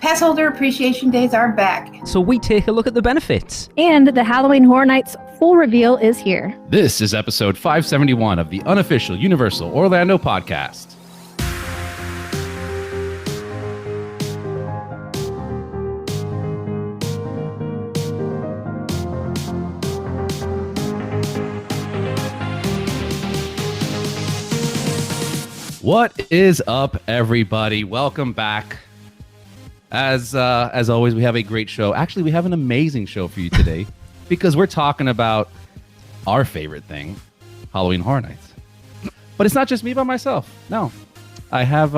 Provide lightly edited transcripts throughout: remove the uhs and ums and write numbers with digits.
Passholder Appreciation Days are back. So we take a look at the benefits. And the Halloween Horror Nights full reveal is here. This is episode 571 of the unofficial Universal Orlando podcast. What is up, everybody? Welcome back. As always, we have a great show. Actually, we have an amazing show for you today because we're talking about our favorite thing, Halloween Horror Nights. But it's not just me by myself. No, I have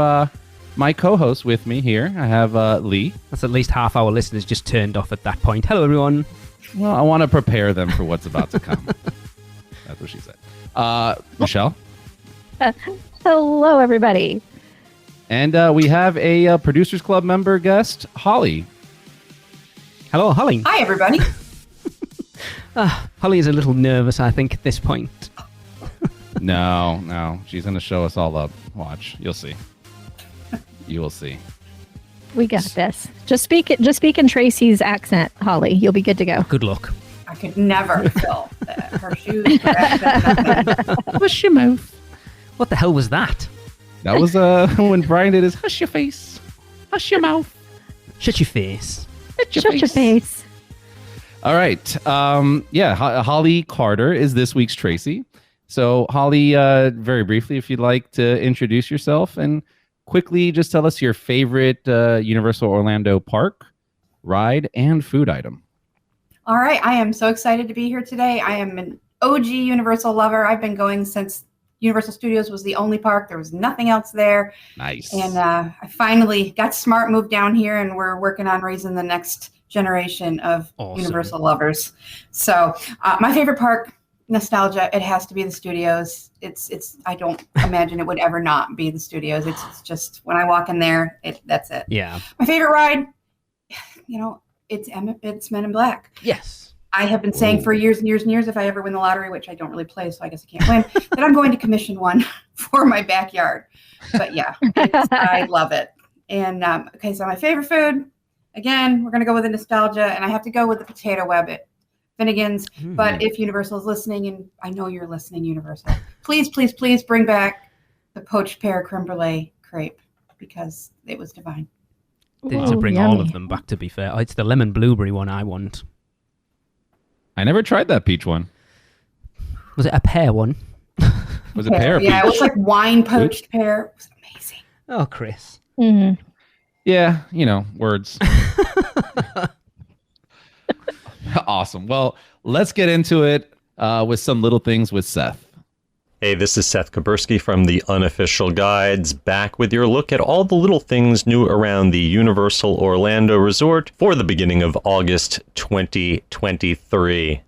my co-host with me here. I have Lee. That's at least half our listeners just turned off at that point. Hello, everyone. Well, I want to prepare them for what's about to come. That's what she said. Michelle. Hello, everybody. And we have a Producers Club member guest, Holly. Hello, Holly. Hi, everybody. Holly is a little nervous, I think, at this point. No. She's going to show us all up. Watch. You'll see. You will see. We got this. Just speak in Tracy's accent, Holly. You'll be good to go. Good luck. I could never fill her shoes. Her accent. Hush your mouth. What the hell was that? That was when Brian did his hush your face, hush your mouth, shut your face. Shut your face. All right. Holly Carter is this week's Tracy. So Holly, very briefly, if you'd like to introduce yourself and quickly just tell us your favorite Universal Orlando park, ride, and food item. All right. I am so excited to be here today. I am an OG Universal lover. I've been going since Universal Studios was the only park. There was nothing else there. Nice. And I finally got smart, moved down here, and we're working on raising the next generation of Universal lovers. So my favorite park, nostalgia, it has to be the studios. It's I don't imagine it would ever not be the studios. It's just when I walk in there, that's it. Yeah. My favorite ride, it's Men in Black. Yes. I have been saying for years and years and years, if I ever win the lottery, which I don't really play, so I guess I can't win, that I'm going to commission one for my backyard. But yeah, I love it. And so my favorite food, again, we're going to go with the nostalgia, and I have to go with the potato web at Finnegan's. But if Universal is listening, and I know you're listening, Universal, please, please, please bring back the poached pear creme brulee crepe because it was divine. They need to bring all of them back, to be fair. It's the lemon blueberry one I want. I never tried that peach one. Was it a pear one? Was it pear? Yeah, it was like wine poached pear. It was amazing. Oh, Chris. Mm-hmm. Yeah, words. Awesome. Well, let's get into it with some little things with Seth. Hey, this is Seth Kaburski from the Unofficial Guides, back with your look at all the little things new around the Universal Orlando Resort for the beginning of August 2023.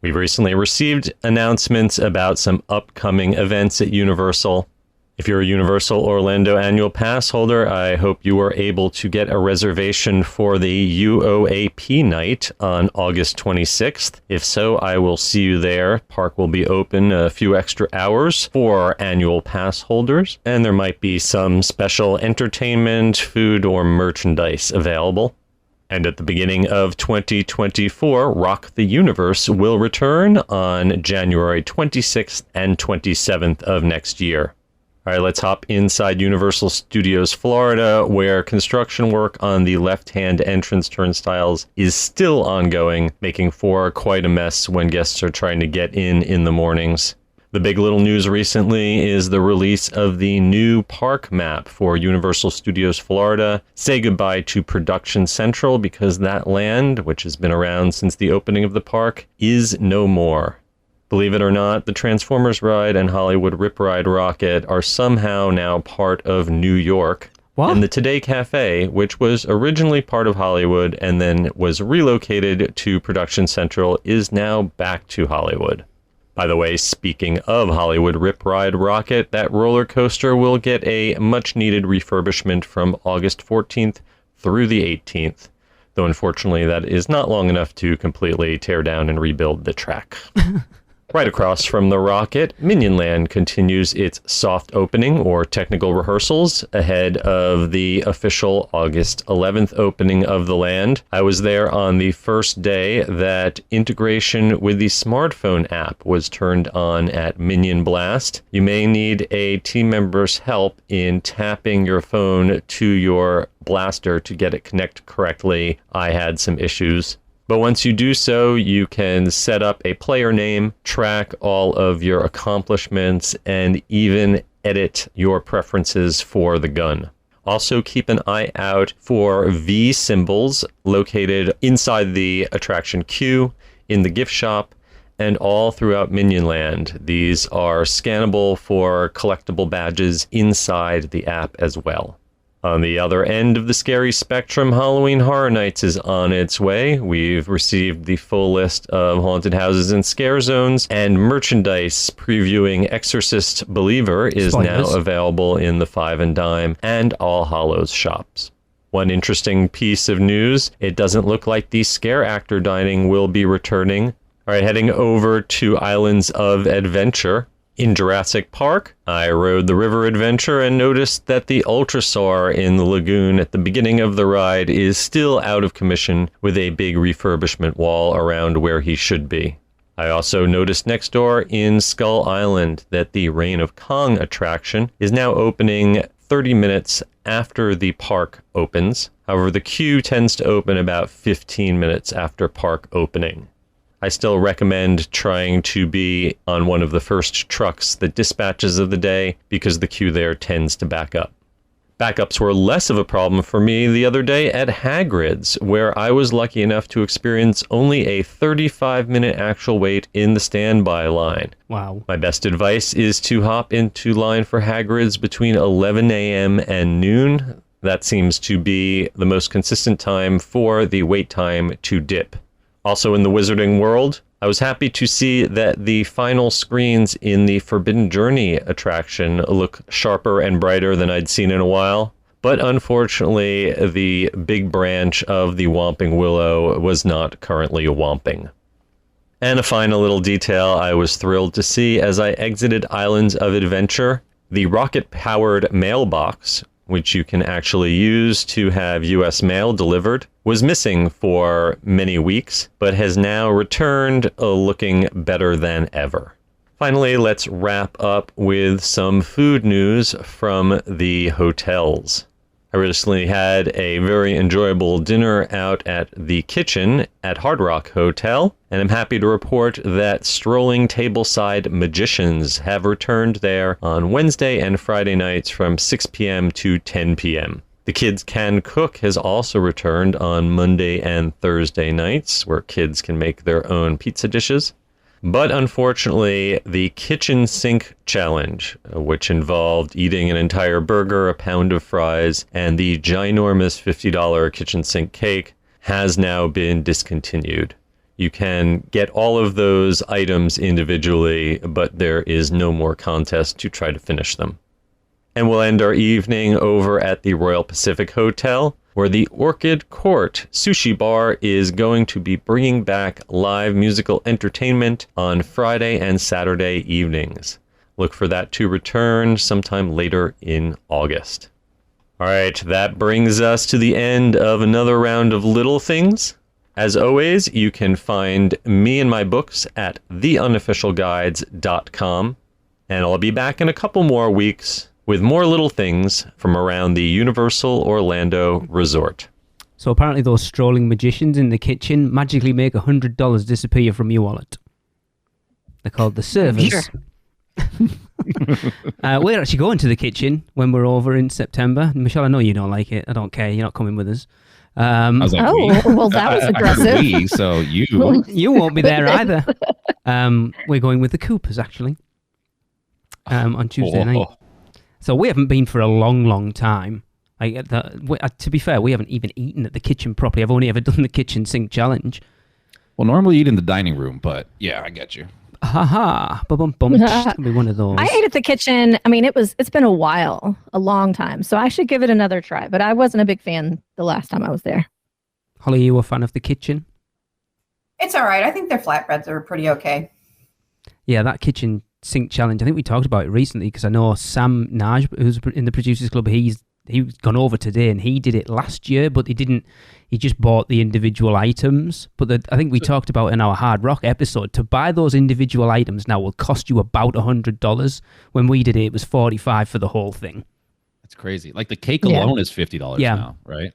We've recently received announcements about some upcoming events at Universal. If you're a Universal Orlando annual pass holder, I hope you are able to get a reservation for the UUOP night on August 26th. If so, I will see you there. Park will be open a few extra hours for annual pass holders, and there might be some special entertainment, food, or merchandise available. And at the beginning of 2024, Rock the Universe will return on January 26th and 27th of next year. All right, let's hop inside Universal Studios Florida, where construction work on the left-hand entrance turnstiles is still ongoing, making for quite a mess when guests are trying to get in the mornings. The big little news recently is the release of the new park map for Universal Studios Florida. Say goodbye to Production Central because that land, which has been around since the opening of the park, is no more. Believe it or not, the Transformers ride and Hollywood Rip Ride Rocket are somehow now part of New York. What? And the Today Cafe, which was originally part of Hollywood and then was relocated to Production Central, is now back to Hollywood. By the way, speaking of Hollywood Rip Ride Rocket, that roller coaster will get a much-needed refurbishment from August 14th through the 18th. Though unfortunately, that is not long enough to completely tear down and rebuild the track. Right across from the Rocket, Minion Land continues its soft opening or technical rehearsals ahead of the official August 11th opening of the land. I was there on the first day that integration with the smartphone app was turned on at Minion Blast. You may need a team member's help in tapping your phone to your blaster to get it connect correctly. I had some issues. But once you do so, you can set up a player name, track all of your accomplishments, and even edit your preferences for the gun. Also, keep an eye out for V symbols located inside the attraction queue, in the gift shop, and all throughout Minion Land. These are scannable for collectible badges inside the app as well. On the other end of the scary spectrum, Halloween Horror Nights is on its way. We've received the full list of haunted houses and scare zones, and merchandise previewing Exorcist Believer is now available in the Five and Dime and All Hallows shops. One interesting piece of news, it doesn't look like the scare actor dining will be returning. All right, heading over to Islands of Adventure. In Jurassic Park, I rode the river adventure and noticed that the Ultrasaur in the lagoon at the beginning of the ride is still out of commission with a big refurbishment wall around where he should be. I also noticed next door in Skull Island that the Reign of Kong attraction is now opening 30 minutes after the park opens. However, the queue tends to open about 15 minutes after park opening. I still recommend trying to be on one of the first trucks that dispatches of the day because the queue there tends to back up. Backups were less of a problem for me the other day at Hagrid's, where I was lucky enough to experience only a 35-minute actual wait in the standby line. Wow. My best advice is to hop into line for Hagrid's between 11 a.m. and noon. That seems to be the most consistent time for the wait time to dip. Also in the Wizarding World, I was happy to see that the final screens in the Forbidden Journey attraction look sharper and brighter than I'd seen in a while. But unfortunately, the big branch of the Whomping Willow was not currently whomping. And a final little detail I was thrilled to see as I exited Islands of Adventure, the rocket-powered mailbox, which you can actually use to have U.S. mail delivered, was missing for many weeks, but has now returned looking better than ever. Finally, let's wrap up with some food news from the hotels. I recently had a very enjoyable dinner out at the kitchen at Hard Rock Hotel, and I'm happy to report that strolling tableside magicians have returned there on Wednesday and Friday nights from 6 p.m. to 10 p.m. The Kids Can Cook has also returned on Monday and Thursday nights, where kids can make their own pizza dishes. But unfortunately, the kitchen sink challenge, which involved eating an entire burger, a pound of fries, and the ginormous $50 kitchen sink cake, has now been discontinued. You can get all of those items individually, but there is no more contest to try to finish them. And we'll end our evening over at the Royal Pacific Hotel, where the Orchid Court Sushi Bar is going to be bringing back live musical entertainment on Friday and Saturday evenings. Look for that to return sometime later in August. All right, that brings us to the end of another round of Little Things. As always, you can find me and my books at theunofficialguides.com, and I'll be back in a couple more weeks with more little things from around the Universal Orlando Resort. So apparently those strolling magicians in the kitchen magically make $100 disappear from your wallet. They're called the servers. Sure. We're actually going to the kitchen when we're over in September. Michelle, I know you don't like it. I don't care. You're not coming with us. I was like, well, that was aggressive. So you won't be there either. We're going with the Coopers, actually, on Tuesday night. So we haven't been for a long, long time. To be fair, we haven't even eaten at the kitchen properly. I've only ever done the kitchen sink challenge. Well, normally you eat in the dining room, but yeah, I get you. Ha bum bum. Be one of those. I ate at the kitchen. I mean, it's been a while, a long time. So I should give it another try. But I wasn't a big fan the last time I was there. Holly, you a fan of the kitchen? It's all right. I think their flatbreads are pretty okay. Yeah, that kitchen sink challenge. I think we talked about it recently because I know Sam Naj, who's in the Producers Club, he's gone over today and he did it last year, but he didn't. He just bought the individual items. But I think we talked about in our Hard Rock episode, to buy those individual items now will cost you about $100. When we did it, it was $45 for the whole thing. That's crazy. Like the cake alone is $50 now, right?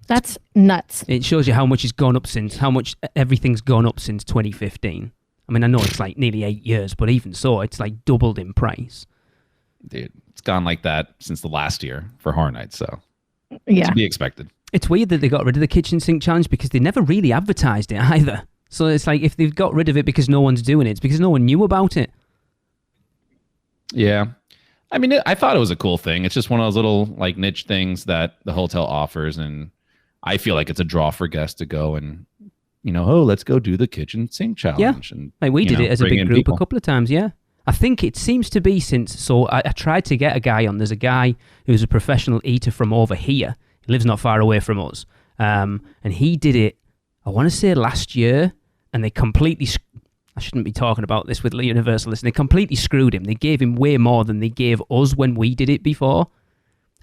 That's nuts. It shows you how much it's gone up how much everything's gone up since 2015. I mean, I know it's like nearly 8 years, but even so, it's like doubled in price. Dude, it's gone like that since the last year for Horror Nights, so to be expected. It's weird that they got rid of the kitchen sink challenge because they never really advertised it either. So it's like if they've got rid of it because no one's doing it, it's because no one knew about it. Yeah. I mean, I thought it was a cool thing. It's just one of those little like niche things that the hotel offers, and I feel like it's a draw for guests to go and, let's go do the kitchen sink challenge. Yeah, and like we did it as a big group people. a couple of times, yeah. I think it seems to be so I tried to get a guy on. There's a guy who's a professional eater from over here. He lives not far away from us. And he did it, I want to say last year, and they completely... I shouldn't be talking about this with Universalists. They completely screwed him. They gave him way more than they gave us when we did it before.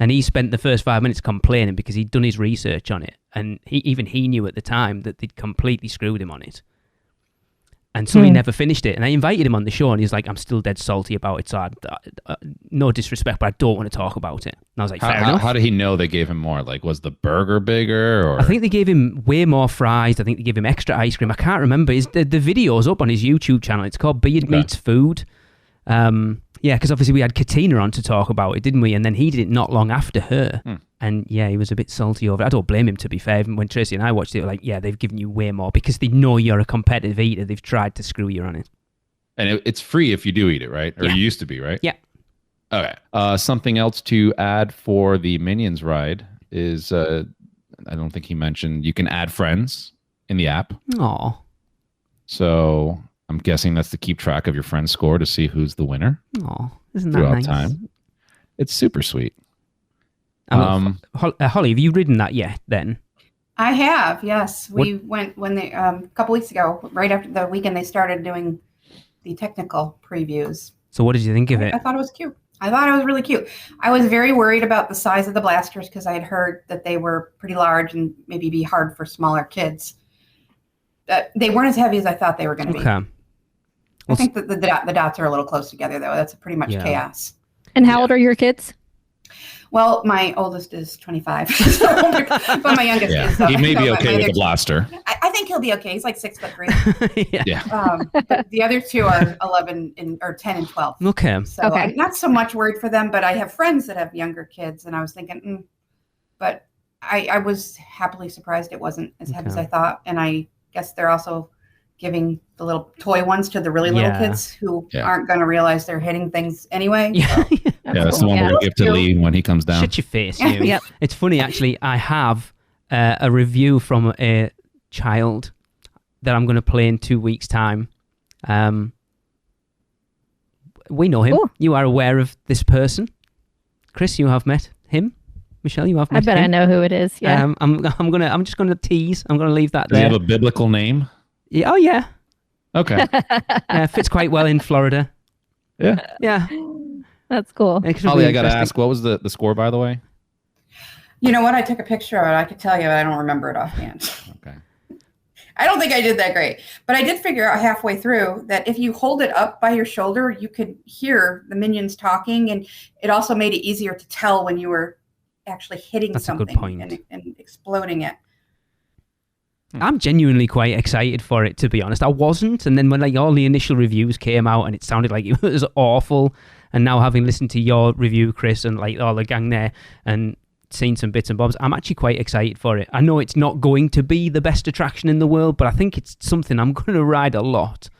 And he spent the first 5 minutes complaining because he'd done his research on it. And he knew at the time that they'd completely screwed him on it. And so he never finished it. And I invited him on the show and he's like, I'm still dead salty about it. So no disrespect, but I don't want to talk about it. And I was like, fair enough. How did he know they gave him more? Like, was the burger bigger? Or I think they gave him way more fries. I think they gave him extra ice cream. I can't remember. The video's up on his YouTube channel. It's called Beard Meets Food. Yeah, because obviously we had Katina on to talk about it, didn't we? And then he did it not long after her. And yeah, he was a bit salty over it. I don't blame him, to be fair. When Tracy and I watched it, like, yeah, they've given you way more because they know you're a competitive eater. They've tried to screw you on it. And it's free if you do eat it, right? Or Yeah. it used to be, right? Yeah. Okay. Something else to add for the Minions ride is, I don't think he mentioned, you can add friends in the app. Aw. So I'm guessing that's to keep track of your friend's score to see who's the winner Aw. Isn't that throughout nice? time. It's super sweet. Holly, have you ridden that yet then? I have, yes. We went when they a couple weeks ago, right after the weekend they started doing the technical previews. So what did you think of it? I thought it was cute. I thought it was really cute. I was very worried about the size of the blasters because I had heard that they were pretty large and maybe be hard for smaller kids. They weren't as heavy as I thought they were going to be. Okay. I think that the dots are a little close together, though. That's pretty much chaos. And how old are your kids? Well, my oldest is 25, but my youngest is. He may be okay with a blaster. I think he'll be okay. He's like 6'3". Yeah. But the other two are 11 or 10 and 12. Okay. So I'm not so much worried for them, but I have friends that have younger kids, and I was thinking, but I was happily surprised it wasn't as heavy as I thought, and I guess they're also giving the little toy ones to the really little kids who aren't going to realize they're hitting things anyway. Yeah. So That's the one we're going to give to Lee when he comes down. Shut your face, you. Yep. It's funny, actually. I have a review from a child that I'm going to play in 2 weeks' time. We know him. Ooh. You are aware of this person. Chris, you have met him. Michelle, you have met him. I bet I know who it is. Yeah. I'm just going to tease. I'm going to leave that there. Does he have a biblical name? Yeah. Oh, yeah. Okay. Fits quite well in Florida. Yeah. Yeah. That's cool. Holly, I got to ask, what was the score, by the way? You know what? I took a picture of it. I could tell you, but I don't remember it offhand. Okay. I don't think I did that great. But I did figure out halfway through that if you hold it up by your shoulder, you could hear the minions talking. And it also made it easier to tell when you were actually hitting something and exploding it. I'm genuinely quite excited for it, to be honest. I wasn't, and then when all the initial reviews came out and it sounded like it was awful, and now having listened to your review, Chris, and all the gang there, and seen some bits and bobs, I'm actually quite excited for it. I know it's not going to be the best attraction in the world, but I think it's something I'm going to ride a lot.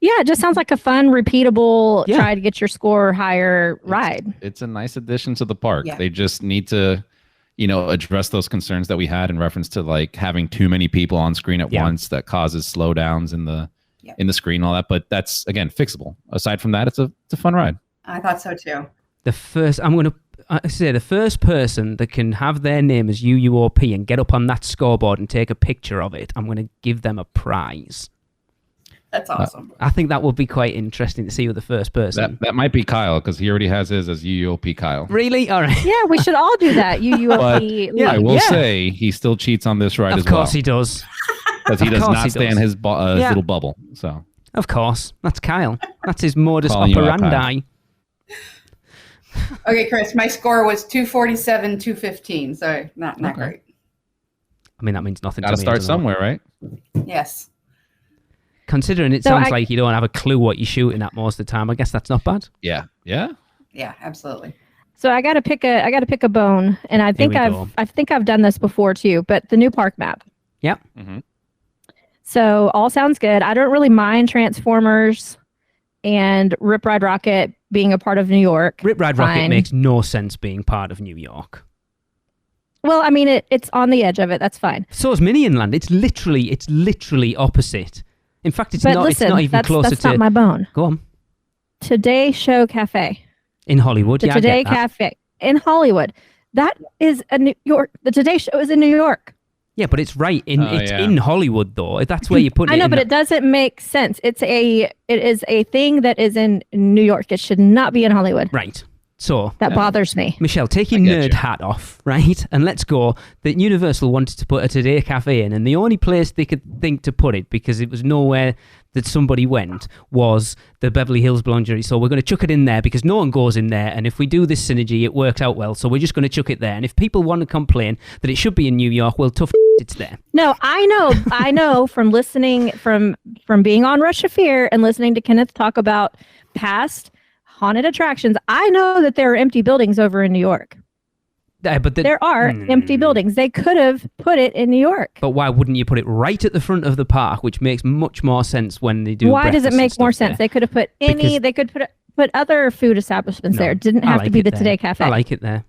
Yeah, it just sounds like a fun, repeatable, try to get your score higher ride. It's a nice addition to the park. Yeah. They just need to address those concerns that we had in reference to like having too many people on screen at once that causes slowdowns in the screen and all that. But that's, again, fixable. Aside from that, it's a fun ride. I thought so too. The first person that can have their name as UUOP and get up on that scoreboard and take a picture of it, I'm going to give them a prize. That's awesome. I think that would be quite interesting to see with the first person. That might be Kyle because he already has his as UUOP Kyle. Really? All right. Yeah, we should all do that. UUOP. Yeah. I will say he still cheats on this ride as Of well. course he does. Because he does course not he stay does. in his little bubble. So Of course. That's Kyle. That's his modus Calling you out, operandi. Okay, Chris, my score was 247, 215. So not great. I mean, that means nothing got to to me. start doesn't it? somewhere, right? Yes. Considering it So sounds like you don't have a clue what you're shooting at most of the time, I guess that's not bad. Yeah. Yeah, absolutely. So I got to pick a bone, and I think Here we go. I've done this before too. But the new park map. Yep. Mm-hmm. So all sounds good. I don't really mind Transformers and Rip Ride Rocket being a part of New York. Rip Ride Rocket Fine. makes no sense being part of New York. Well, I mean, it's on the edge of it. That's fine. So is Minion Land. It's literally opposite. In fact, it's But not. listen, It's not even that's closer to. not my bone. Go on. Today Show Cafe. In Hollywood, The yeah, Today I get that. Cafe in Hollywood. That is a New York. The Today Show is in New York. Yeah, but it's right in. Oh, it's yeah. in Hollywood, though. If that's where you put it. I know, in but the- it doesn't make sense. It is a thing that is in New York. It should not be in Hollywood. Right. So, That bothers me. Michelle, take your I get nerd you. hat off, right? And let's go. That Universal wanted to put a Today Cafe in, and the only place they could think to put it, because it was nowhere that somebody went, was the Beverly Hills Boulangerie. So we're going to chuck it in there because no one goes in there. And if we do this synergy, it works out well. So we're just going to chuck it there. And if people want to complain that it should be in New York, well, tough, it's there. No, I know from listening from being on Rush of Fear and listening to Kenneth talk about past haunted attractions. I know that there are empty buildings over in New York. But There are empty buildings. They could have put it in New York. But why wouldn't you put it right at the front of the park, which makes much more sense when they do. Why does it breakfast and make more stuff sense? there? They could have put Because- they could put other food establishments No, there. It didn't I have like to be it the there. Today Cafe. I like it there.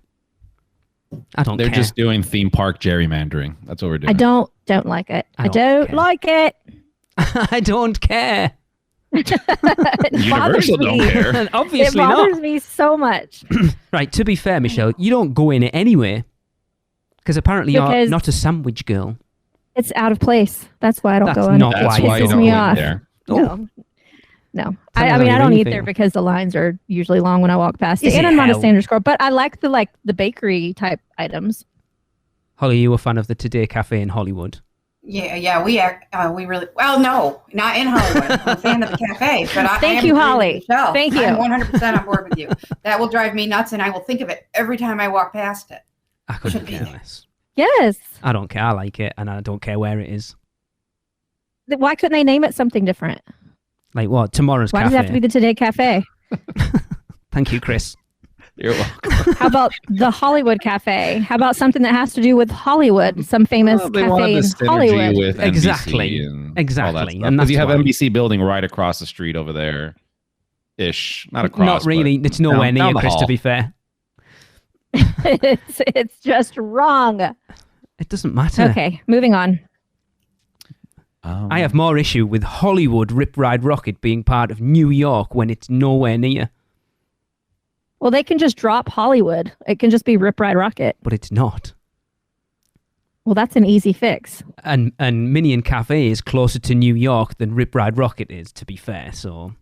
I don't They're care. just doing theme park gerrymandering. That's what we're doing. I don't like it. I I don't don't care. like it. I don't care. It bothers Universal don't me. care. It Obviously bothers not. me so much. Right, to be fair, Michelle, you don't go in it anyway. Because apparently you're Because- not a sandwich girl. It's out of place. That's why I don't That's go in. not That's why why you you Pisses don't me go in off. there. Oh. No. Tell I us mean, how I you don't really eat there feel. because the lines are usually long when I walk past it. Is And it I'm not a hell? standard score, but I like the bakery type items. Holly, you a fan of the Today Cafe in Hollywood? Yeah, we really no, not in Hollywood. I'm a fan of the cafe, but I Thank am you, agreeing with Holly. Michelle. Thank you. I'm 100% on board with you. That will drive me nuts, and I will think of it every time I walk past it. I couldn't Should be care there. less. Yes. I don't care. I like it, and I don't care where it is. Why couldn't they name it something different? Like what? Tomorrow's Why Cafe. does it have to be the Today Cafe? Thank you, Chris. You're welcome. How about the Hollywood Cafe? How about something that has to do with Hollywood? Some famous Well, they wanted cafe the in synergy Hollywood. with Exactly. NBC and all that Exactly. stuff. And Because you that's have why. NBC building right across the street over there, ish. Not across. Not really. but It's nowhere down near, the Chris, to hall. be fair. it's just wrong. It doesn't matter. Okay, moving on. I have more issue with Hollywood Rip Ride Rocket being part of New York when it's nowhere near. Well, they can just drop Hollywood. It can just be Rip Ride Rocket. But it's not. Well, that's an easy fix. And Minion Cafe is closer to New York than Rip Ride Rocket is, to be fair, so...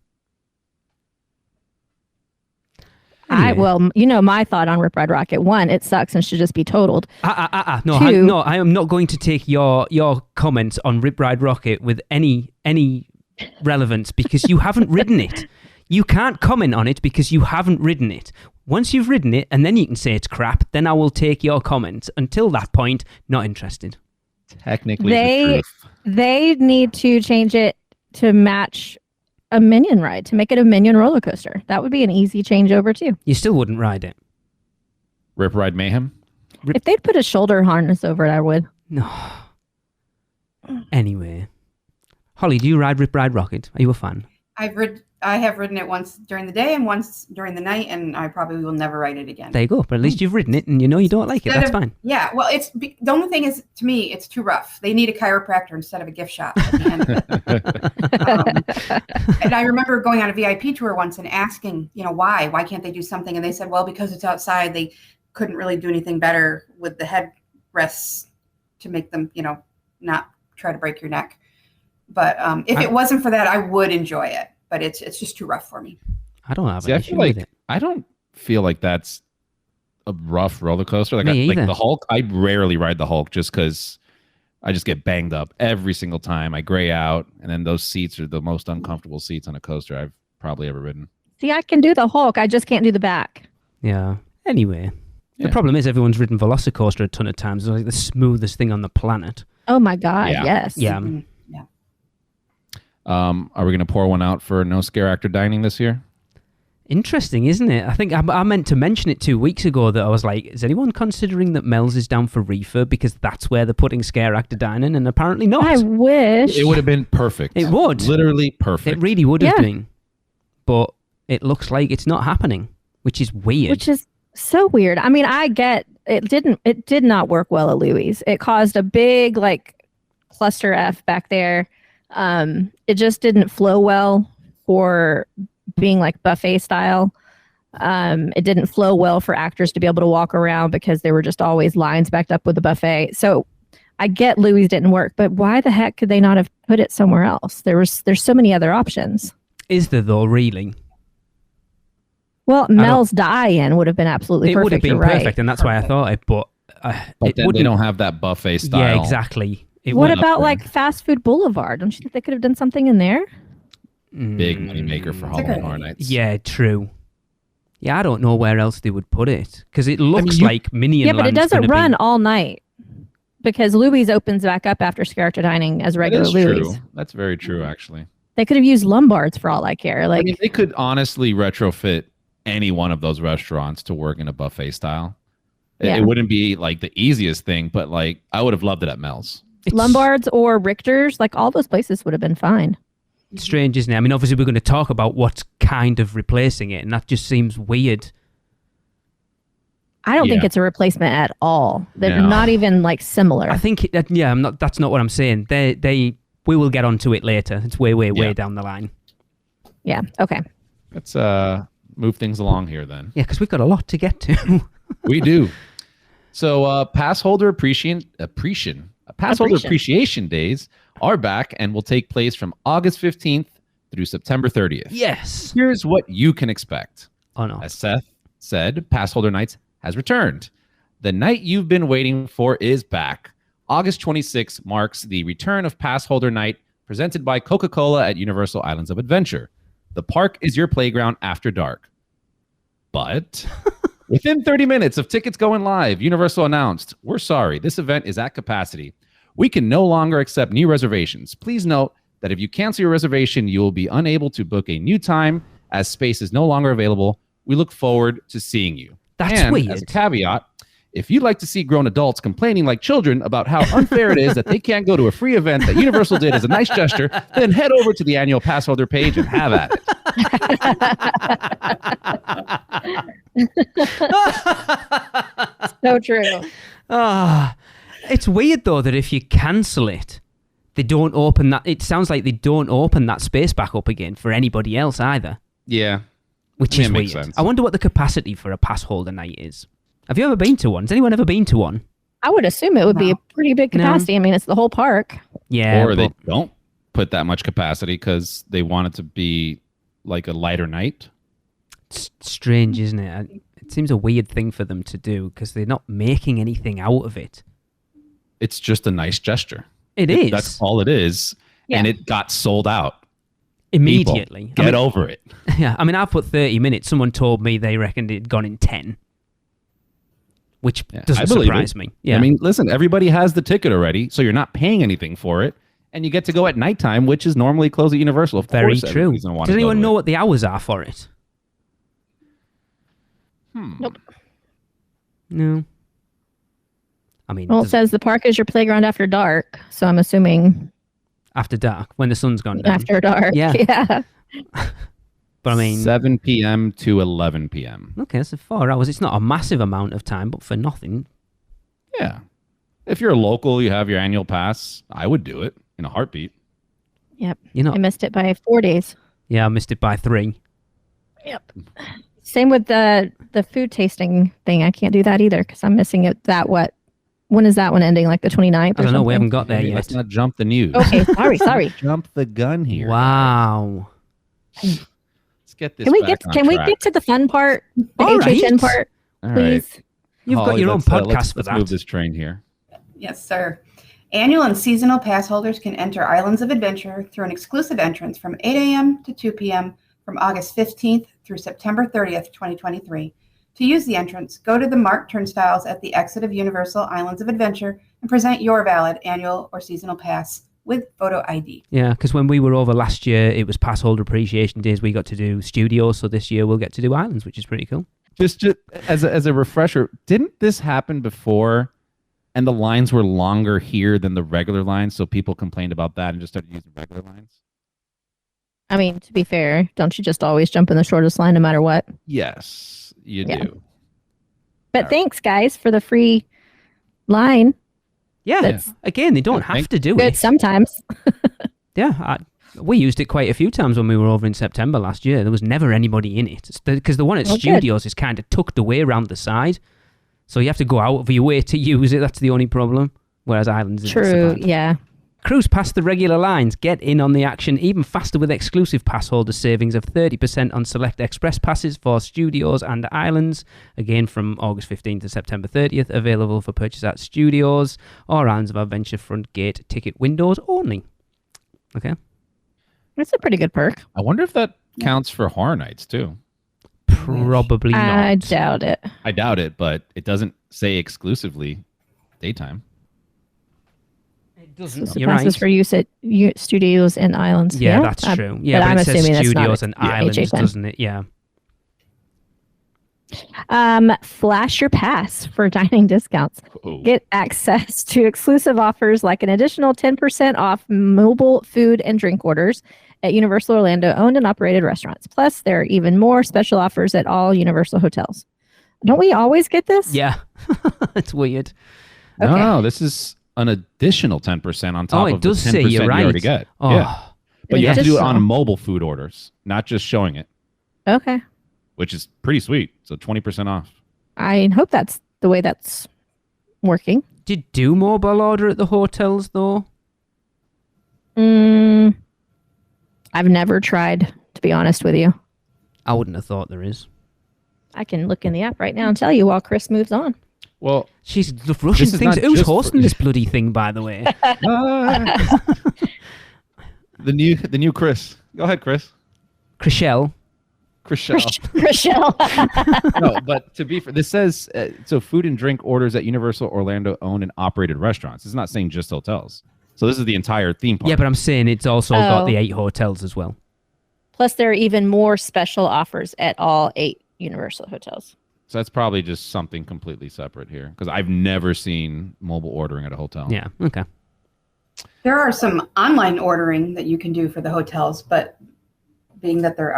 Anyway. Well, you know my thought on Rip Ride Rocket. One, it sucks and should just be totaled. No, Two- I am not going to take your comments on Rip Ride Rocket with any relevance because you haven't ridden it. You can't comment on it because you haven't ridden it. Once you've ridden it, and then you can say it's crap, then I will take your comments. Until that point, not interested. Technically, They- the truth. They need to change it to match a Minion ride, to make it a Minion roller coaster. That would be an easy changeover too. You still wouldn't ride it. Rip Ride Mayhem. If they'd put a shoulder harness over it, I would. No. Anyway. Holly, do you ride Rip Ride Rocket? Are you a fan? I have ridden it once during the day and once during the night, and I probably will never ride it again. There you go. But at least you've ridden it and you know you don't like it. That's fine. Yeah, well, the only thing is, to me, it's too rough. They need a chiropractor instead of a gift shop at the end of it. And I remember going on a VIP tour once and asking, why can't they do something? And they said, well, because it's outside, they couldn't really do anything better with the headrests to make them, not try to break your neck. But if it wasn't for that, I would enjoy it. But it's just too rough for me. I don't have See, an I issue feel with like it. I don't feel like that's a rough roller coaster. Like, Me like either. the Hulk, I rarely ride the Hulk just because I just get banged up every single time. I gray out, and then those seats are the most uncomfortable seats on a coaster I've probably ever ridden. See, I can do the Hulk. I just can't do the back. Yeah. Anyway, Yeah. the problem is everyone's ridden Velocicoaster a ton of times. It's like the smoothest thing on the planet. Oh my God, Yeah. yes. Yeah. Mhm. Yeah. Are we going to pour one out for no scare actor dining this year? Interesting, isn't it? I think I meant to mention it 2 weeks ago that I was like, is anyone considering that Mel's is down for refurb because that's where they're putting scare actor dining? And apparently not. I wish. It would have been perfect. It would. Literally perfect. It really would have Yeah. been. But it looks like it's not happening, which is weird. Which is so weird. I mean, I get it did not work well at Louis. It caused a big cluster F back there. It just didn't flow well for being like buffet style. It didn't flow well for actors to be able to walk around because there were just always lines backed up with the buffet. So I get Louis didn't work, but why the heck could they not have put it somewhere else? There's so many other options. Is there though, really? Well, Mel's die-in would have been absolutely It perfect. would have been you're right. perfect, and that's why I thought it. But But it then they wouldn't. don't have that buffet style. Yeah, exactly. It What wouldn't- about like Fast Food Boulevard? Don't you think they could have done something in there? Big money maker for It's a Halloween good Horror idea. Nights. Yeah, true. Yeah, I don't know where else they would put it because it looks you- like Minion Yeah, but it Land's doesn't gonna run Be, all night because Louis opens back up after character dining as That regular is Louis. true. That's very true, actually. They could have used Lombards for all I care. I Like, mean, they could honestly retrofit any one of those restaurants to work in a buffet style. Yeah. It wouldn't be like the easiest thing, but like I would have loved it at Mel's. it's Lombards or Richter's, like all those places would have been fine. strange, isn't it? I mean, obviously we're going to talk about what's kind of replacing it, and that just seems weird. I don't think Yeah. it's a replacement at all. They're No. not even like similar. I think, yeah, I'm not. That's not what I'm saying. We will get onto it later. It's way Yeah. down the line. Yeah. Okay. Let's move things along here then. Yeah, because we've got a lot to get to. We do. So Passholder Appreciation Days are back and will take place from August 15th through September 30th. Yes. Here's what you can expect. Oh no. As Seth said, Passholder Nights has returned. The night you've been waiting for is back. August 26th marks the return of Passholder Night, presented by Coca-Cola at Universal Islands of Adventure. The park is your playground after dark. But within 30 minutes of tickets going live, Universal announced, "We're sorry, this event is at capacity. We can no longer accept new reservations. Please note that if you cancel your reservation, you will be unable to book a new time as space is no longer available. We look forward to seeing you." That's and weird. As a caveat, if you'd like to see grown adults complaining like children about how unfair it is that they can't go to a free event that Universal did as a nice gesture, then head over to the annual pass holder page and have at it. So true. It's weird though that if you cancel it, they don't open that. It sounds like they don't open that space back up again for anybody else either, Yeah. which I mean, is it makes weird. sense. I wonder what the capacity for a pass holder night is. Have you ever been to one? Has anyone ever been to one? I would assume it would be a pretty big No. capacity. I mean, it's the whole park. Yeah, Or they but don't put that much capacity because they want it to be like a lighter night. it's strange, isn't it? It seems a weird thing for them to do because they're not making anything out of it. It's just a nice gesture. It is. That's all it is. Yeah. And it got sold out. Immediately. People, get over it. Yeah, I mean, I put 30 minutes. Someone told me they reckoned it'd gone in 10, which Yeah, I doesn't believe surprise it. me. Yeah, I mean, listen, everybody has the ticket already, so you're not paying anything for it. And you get to go at nighttime, which is normally closed at Universal. Of very course true. everybody's gonna wanna Does go anyone to know it. what the hours are for it? Nope. No. I mean, Well, it says the park is your playground after dark. So I'm assuming after dark, when the sun's gone down. after dark. Yeah. Yeah. But I mean, 7 p.m. to 11 p.m. okay, so 4 hours. It's not a massive amount of time, but for nothing. Yeah. If you're a local, you have your annual pass, I would do it in a heartbeat. Yep. You know, I missed it by 4 days. yeah, I missed it by 3. Yep. Same with the food tasting thing. I can't do that either because I'm missing it When is that one ending? Like the 29th? I don't know. We something? haven't got there yet. Let's not jump the news. Okay, sorry. Jump the gun here. Wow. Let's get this. Can we back get on Can we track. get to the fun part? The All HHN right. part, All right. please. You've got Holly, your own let's, podcast for let's that. move this train here. Yes, sir. Annual and seasonal pass holders can enter Islands of Adventure through an exclusive entrance from 8 a.m. to 2 p.m. from August 15th through September 30th, 2023. To use the entrance, go to the marked turnstiles at the exit of Universal Islands of Adventure and present your valid annual or seasonal pass with photo ID. Yeah, because when we were over last year, it was Passholder Appreciation Days. We got to do studios, so this year we'll get to do islands, which is pretty cool. Just as a refresher, didn't this happen before? And the lines were longer here than the regular lines, so people complained about that and just started using regular lines. I mean, to be fair, don't you just always jump in the shortest line no matter what? Yes, you Yeah. do. But thanks, guys, for the free line. Yeah, That's again, they don't Yeah, have to do good it. sometimes. Yeah, we used it quite a few times when we were over in September last year. There was never anybody in it because the one at Oh, good. studios is kind of tucked away around the side, so you have to go out of your way to use it. That's the only problem. Whereas islands isn't so True. bad. Yeah. Cruise past the regular lines. Get in on the action even faster with exclusive pass holder savings of 30% on select express passes for studios and islands. Again, from August 15th to September 30th. Available for purchase at studios or Islands of Adventure front gate ticket windows only. Okay. It's a pretty good perk. I wonder if that counts for horror nights too. Probably not. I doubt it. I doubt it, but it doesn't say exclusively daytime. It doesn't. Exclusive You're right. passes for use at studios and islands. Yeah, that's true. Yeah, but I'm it says assuming that's not studios and islands, HHN. doesn't it? Yeah. Flash your pass for dining discounts. Oh. Get access to exclusive offers like an additional 10% off mobile food and drink orders at Universal Orlando owned and operated restaurants. Plus, there are even more special offers at all Universal hotels. Don't we always get this? Yeah. It's weird. No, Okay. no, this is an additional 10% on top Oh, it of the 10% does say you're you already right. get. Oh, Yeah. But you have to do it on Additional. mobile food orders, not just showing it, Okay. which is pretty sweet. So 20% off. I hope that's the way that's working. Did you do mobile order at the hotels, though? I've never tried, to be honest with you. I wouldn't have thought there is. I can look in the app right now and tell you while Chris moves on. Well, She's rushing This is things. not Who's just for- hosting this bloody thing, by the way? the new Chris. Go ahead, Chris. Chriselle. Chriselle. Rochelle. No, but to be fair, this says so food and drink orders at Universal Orlando owned and operated restaurants. It's not saying just hotels. So this is the entire theme park. Yeah, but I'm saying it's also got Oh. the 8 hotels as well. Plus, there are even more special offers at all 8 Universal hotels. So that's probably just something completely separate here because I've never seen mobile ordering at a hotel. Yeah, okay. There are some online ordering that you can do for the hotels, but being that they're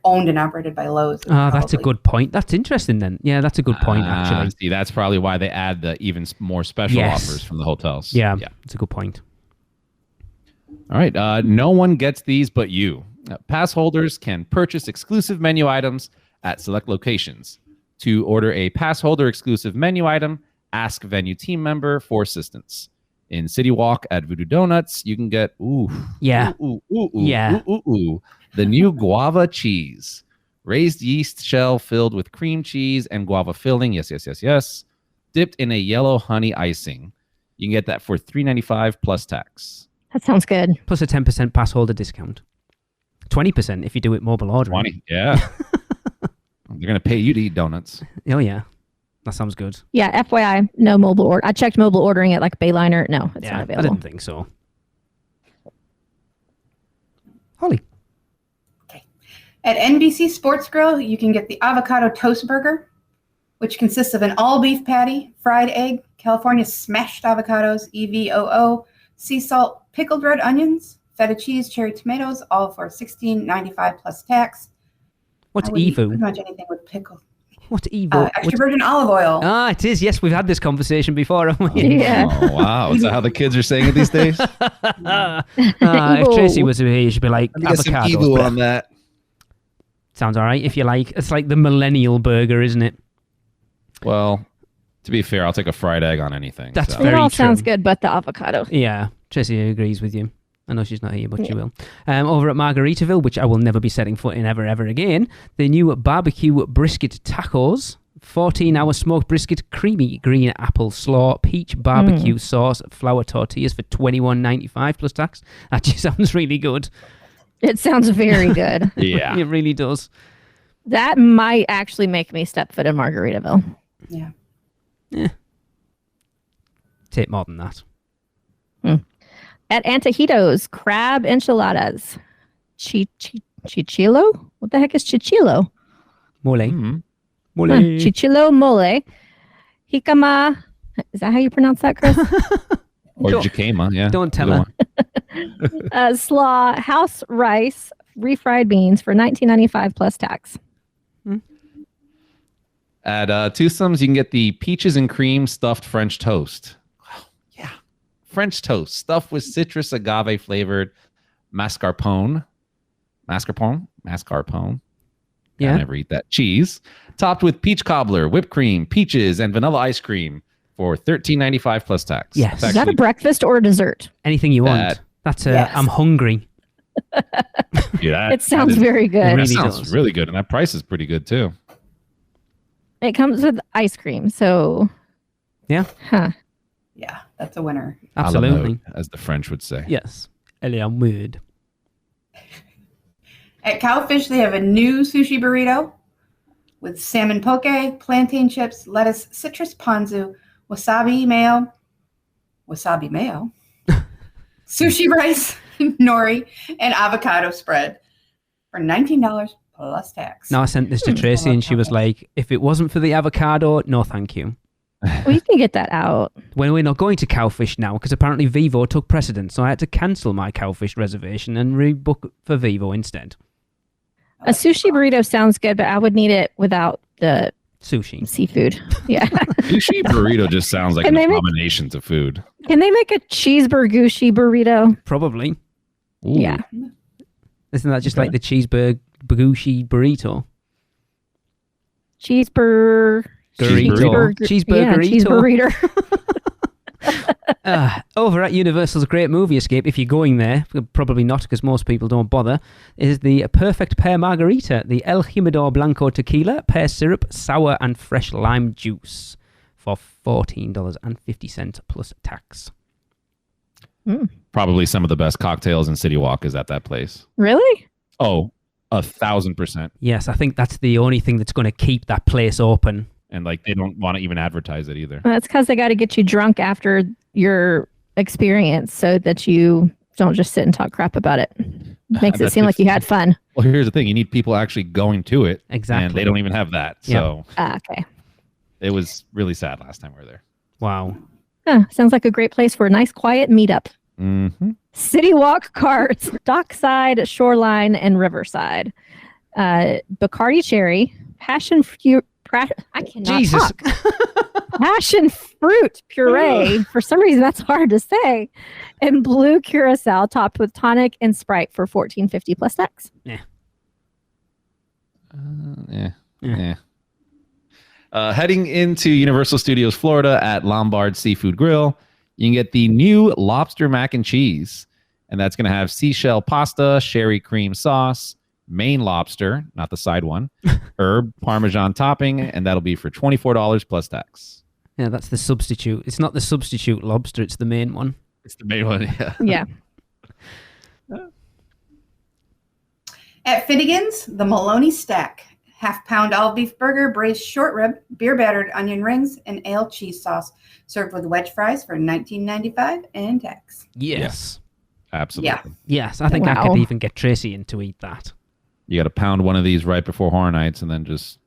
owned and operated by Lowe's. That's a good point. That's interesting then. Yeah, that's a good point, actually. See, that's probably why they add the even more special Yes. offers from the hotels. Yeah, it's a good point. All right. No one gets these but you. Pass holders can purchase exclusive menu items at select locations. To order a pass holder exclusive menu item, ask venue team member for assistance. In City Walk at Voodoo Donuts, you can get Yeah. Yeah. the new guava cheese. Raised yeast shell filled with cream cheese and guava filling. Yes. Dipped in a yellow honey icing. You can get that for $3.95 plus tax. That sounds good. Plus a 10% pass holder discount. 20% if you do it mobile ordering. 20, yeah. They're going to pay you to eat donuts. Oh, yeah. That sounds good. Yeah, FYI, no mobile order. I checked mobile ordering at like Bayliner. No, it's not I available. didn't think so. Holly. At NBC Sports Grill, you can get the avocado toast burger, which consists of an all-beef patty, fried egg, California smashed avocados, EVOO, sea salt, pickled red onions, feta cheese, cherry tomatoes, all for $16.95 plus tax. What's I would eat Evo? pretty much anything with pickle. What's Evo? Extra virgin olive oil. It is. Yes, we've had this conversation before, haven't we? Yeah. Oh, wow. Is that how the kids are saying it these days? If Tracy was here, she'd be like, avocado. on that. Sounds all right if you like. It's like the millennial burger, isn't it? Well, To be fair, I'll take a fried egg on anything. That's so. It very all true. sounds good, but the avocado. Yeah, Tracy agrees with you. I know she's not here, but she will. Over at Margaritaville, which I will never be setting foot in ever again, the new barbecue brisket tacos, 14-hour smoked brisket, creamy green apple slaw, peach barbecue sauce, flour tortillas for $21.95 plus tax. That just sounds really good. It sounds very good. Yeah. It really does. That might actually make me step foot in Margaritaville. Yeah. Take more than that. At Antojitos, crab enchiladas. Chichilo? What the heck is chichilo? Mole. Mhm. Mole. Chichilo mole. Jicama. Is that how you pronounce that, Chris? Or Don't- jicama, yeah. Don't tell Either her. one. Slaw, house rice, refried beans for $19.95 plus tax. At Twosomes, you can get the peaches and cream stuffed French toast. Wow, yeah. French toast stuffed with citrus agave flavored mascarpone. Mascarpone. Yeah. I never eat that. Cheese. Topped with peach cobbler, whipped cream, peaches, and vanilla ice cream for $13.95 plus tax. Yes. That's Is that a actually- breakfast or a dessert? Anything you want. That- That's Yes. I'm hungry. yeah, It sounds very good. It That really sounds does. really good, and that price is pretty good too. It comes with ice cream, so Yeah. huh. Yeah, that's a winner. A la Absolutely. mode, as the French would say. Yes. Elia mood. At Cowfish, they have a new sushi burrito with salmon poke, plantain chips, lettuce, citrus ponzu, wasabi mayo, sushi rice, nori, and avocado spread for $19 plus tax. Now I sent this to Tracy and she was like, if it wasn't for the avocado, no thank you. Well, you can get that out. When we're not going to Cowfish now, because apparently Vivo took precedence, so I had to cancel my Cowfish reservation and rebook for Vivo instead. A sushi burrito sounds good, but I would need it without the Sushi. seafood. Yeah. Sushi burrito just sounds like Can an they make- abomination to food. Can they make a cheeseburgushi burrito? Probably. Ooh. Yeah. Isn't that just Okay. like the cheeseburgushi burrito? Cheeseburger. Burrito. Yeah, Cheeseburgerito. cheeseburrito. Over at Universal's Great Movie Escape, if you're going there, probably not because most people don't bother, is the perfect pear margarita, the El Jimador Blanco tequila, pear syrup, sour and fresh lime juice for $14.50 plus tax. Probably some of the best cocktails in City Walk is at that place. Really? Oh, 1,000%. Yes, I think that's the only thing that's going to keep that place open. And like they don't want to even advertise it either. Well, that's because they got to get you drunk after your experience so that you don't just sit and talk crap about it. Makes it That's seem it. like you had fun. Well, here's the thing: you need people actually going to it, Exactly. and they don't even have that. So Okay. it was really sad last time we were there. Wow. Huh, sounds like a great place for a nice quiet meetup. Mm-hmm. City Walk carts, dockside, shoreline, and riverside. Bacardi cherry, passion fruit. I cannot Jesus. talk. Passion fruit puree. For some reason, that's hard to say. And blue curacao topped with tonic and Sprite for $14.50 plus tax. Yeah. Yeah. Heading into Universal Studios Florida at Lombard Seafood Grill, you can get the new lobster mac and cheese, and that's going to have seashell pasta, sherry cream sauce, Maine lobster, not the side one, herb parmesan topping, and that'll be for $24 plus tax. Yeah, that's the substitute. It's not the substitute lobster, it's the main one. It's the main one, yeah. Yeah. At Finnegan's, the Maloney Stack, half-pound all-beef burger, braised short rib, beer-battered onion rings, and ale cheese sauce, served with wedge fries for $19.95 and tax. Yes. Absolutely. Yeah. Yes, I think I Wow. could even get Tracy in to eat that. You got to pound one of these right before Horror Nights and then just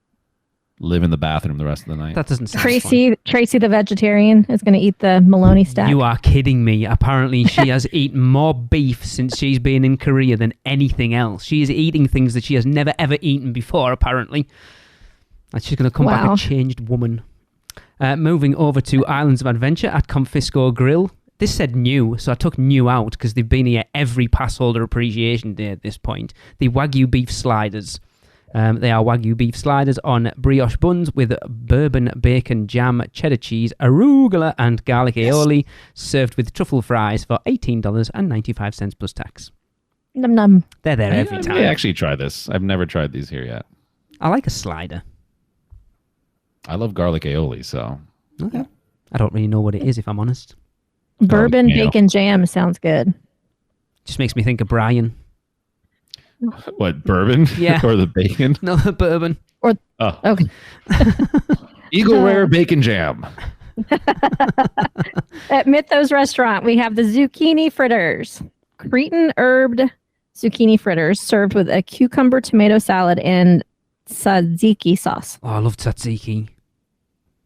live in the bathroom the rest of the night. That doesn't sound Tracy the vegetarian is going to eat the Maloney stack. You are kidding me. Apparently, she has eaten more beef since she's been in Korea than anything else. She is eating things that she has never, ever eaten before, apparently. And she's going to come back Wow. a changed woman. Moving over to Islands of Adventure at Confisco Grill. This said new, so I took new out because they've been here every Passholder Appreciation Day at this point. The Wagyu beef sliders. They are Wagyu beef sliders on brioche buns with bourbon, bacon, jam, cheddar cheese, arugula, and garlic aioli, served with truffle fries for $18.95 plus tax. Num num. They're there every I time. may actually try this. I've never tried these here yet. I like a slider. I love garlic aioli, so. Okay. I don't really know what it is, if I'm honest. Bourbon yeah. bacon jam sounds good. Just makes me think of Brian. What, bourbon? Yeah. Or the bacon? No, the bourbon. Oh. Okay. Eagle Rare Bacon Jam. At Mythos Restaurant, we have the zucchini fritters. Cretan herbed zucchini fritters served with a cucumber tomato salad and tzatziki sauce. Oh, I love tzatziki.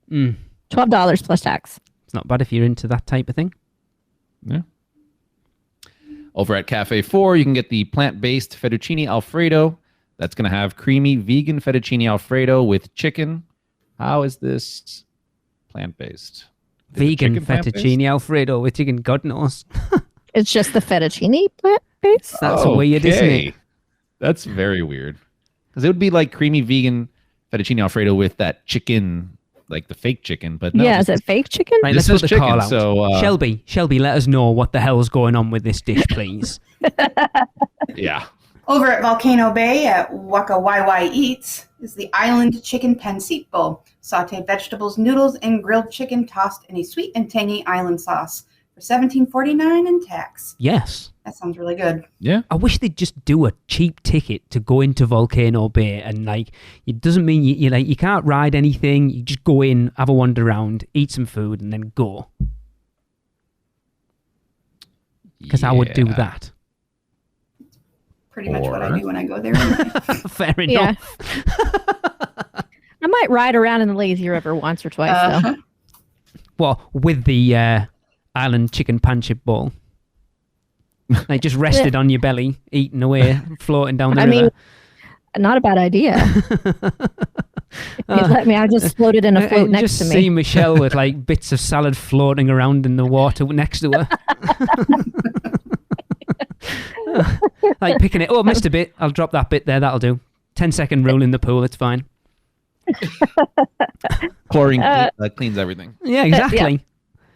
$12 plus tax. It's not bad if you're into that type of thing. Yeah. Over at Cafe 4, you can get the plant-based fettuccine alfredo. That's going to have creamy vegan fettuccine alfredo with chicken. How is this plant-based? Is the Vegan chicken plant-based? fettuccine alfredo with chicken, God knows. It's just the fettuccine plant base. That's weird, isn't it? That's very weird. Because it would be like creamy vegan fettuccine alfredo with that chicken, like the fake chicken. But no, Yeah, is it fake chicken? Right, This let's put is the call chicken, out. so, Shelby, let us know what the hell's going on with this dish, please. yeah. Over at Volcano Bay at Waka YY Eats is the Island Chicken Pancit Bowl. Sauteed vegetables, noodles, and grilled chicken tossed in a sweet and tangy island sauce for $17.49 and tax. Yes. That sounds really good. Yeah. I wish they'd just do a cheap ticket to go into Volcano Bay, and like it doesn't mean you can't ride anything. You just go in, have a wander around, eat some food, and then go. Because I would do Yeah. that. Pretty much what I Or- do when I go there. Anyway. Fair Yeah. enough. I might ride around in the lazy river once or twice, though. Well, with the island chicken pancit bowl. Like just rested on your belly, eating away, floating down the I river. mean, not a bad idea. If you'd let me, I just floated in a float I next just to me. see Michelle with like bits of salad floating around in the water next to her. Like picking it. Oh, missed a bit. I'll drop that bit there. That'll do. 10-second rule in the pool. It's fine. Chlorine cleans everything. Yeah, exactly.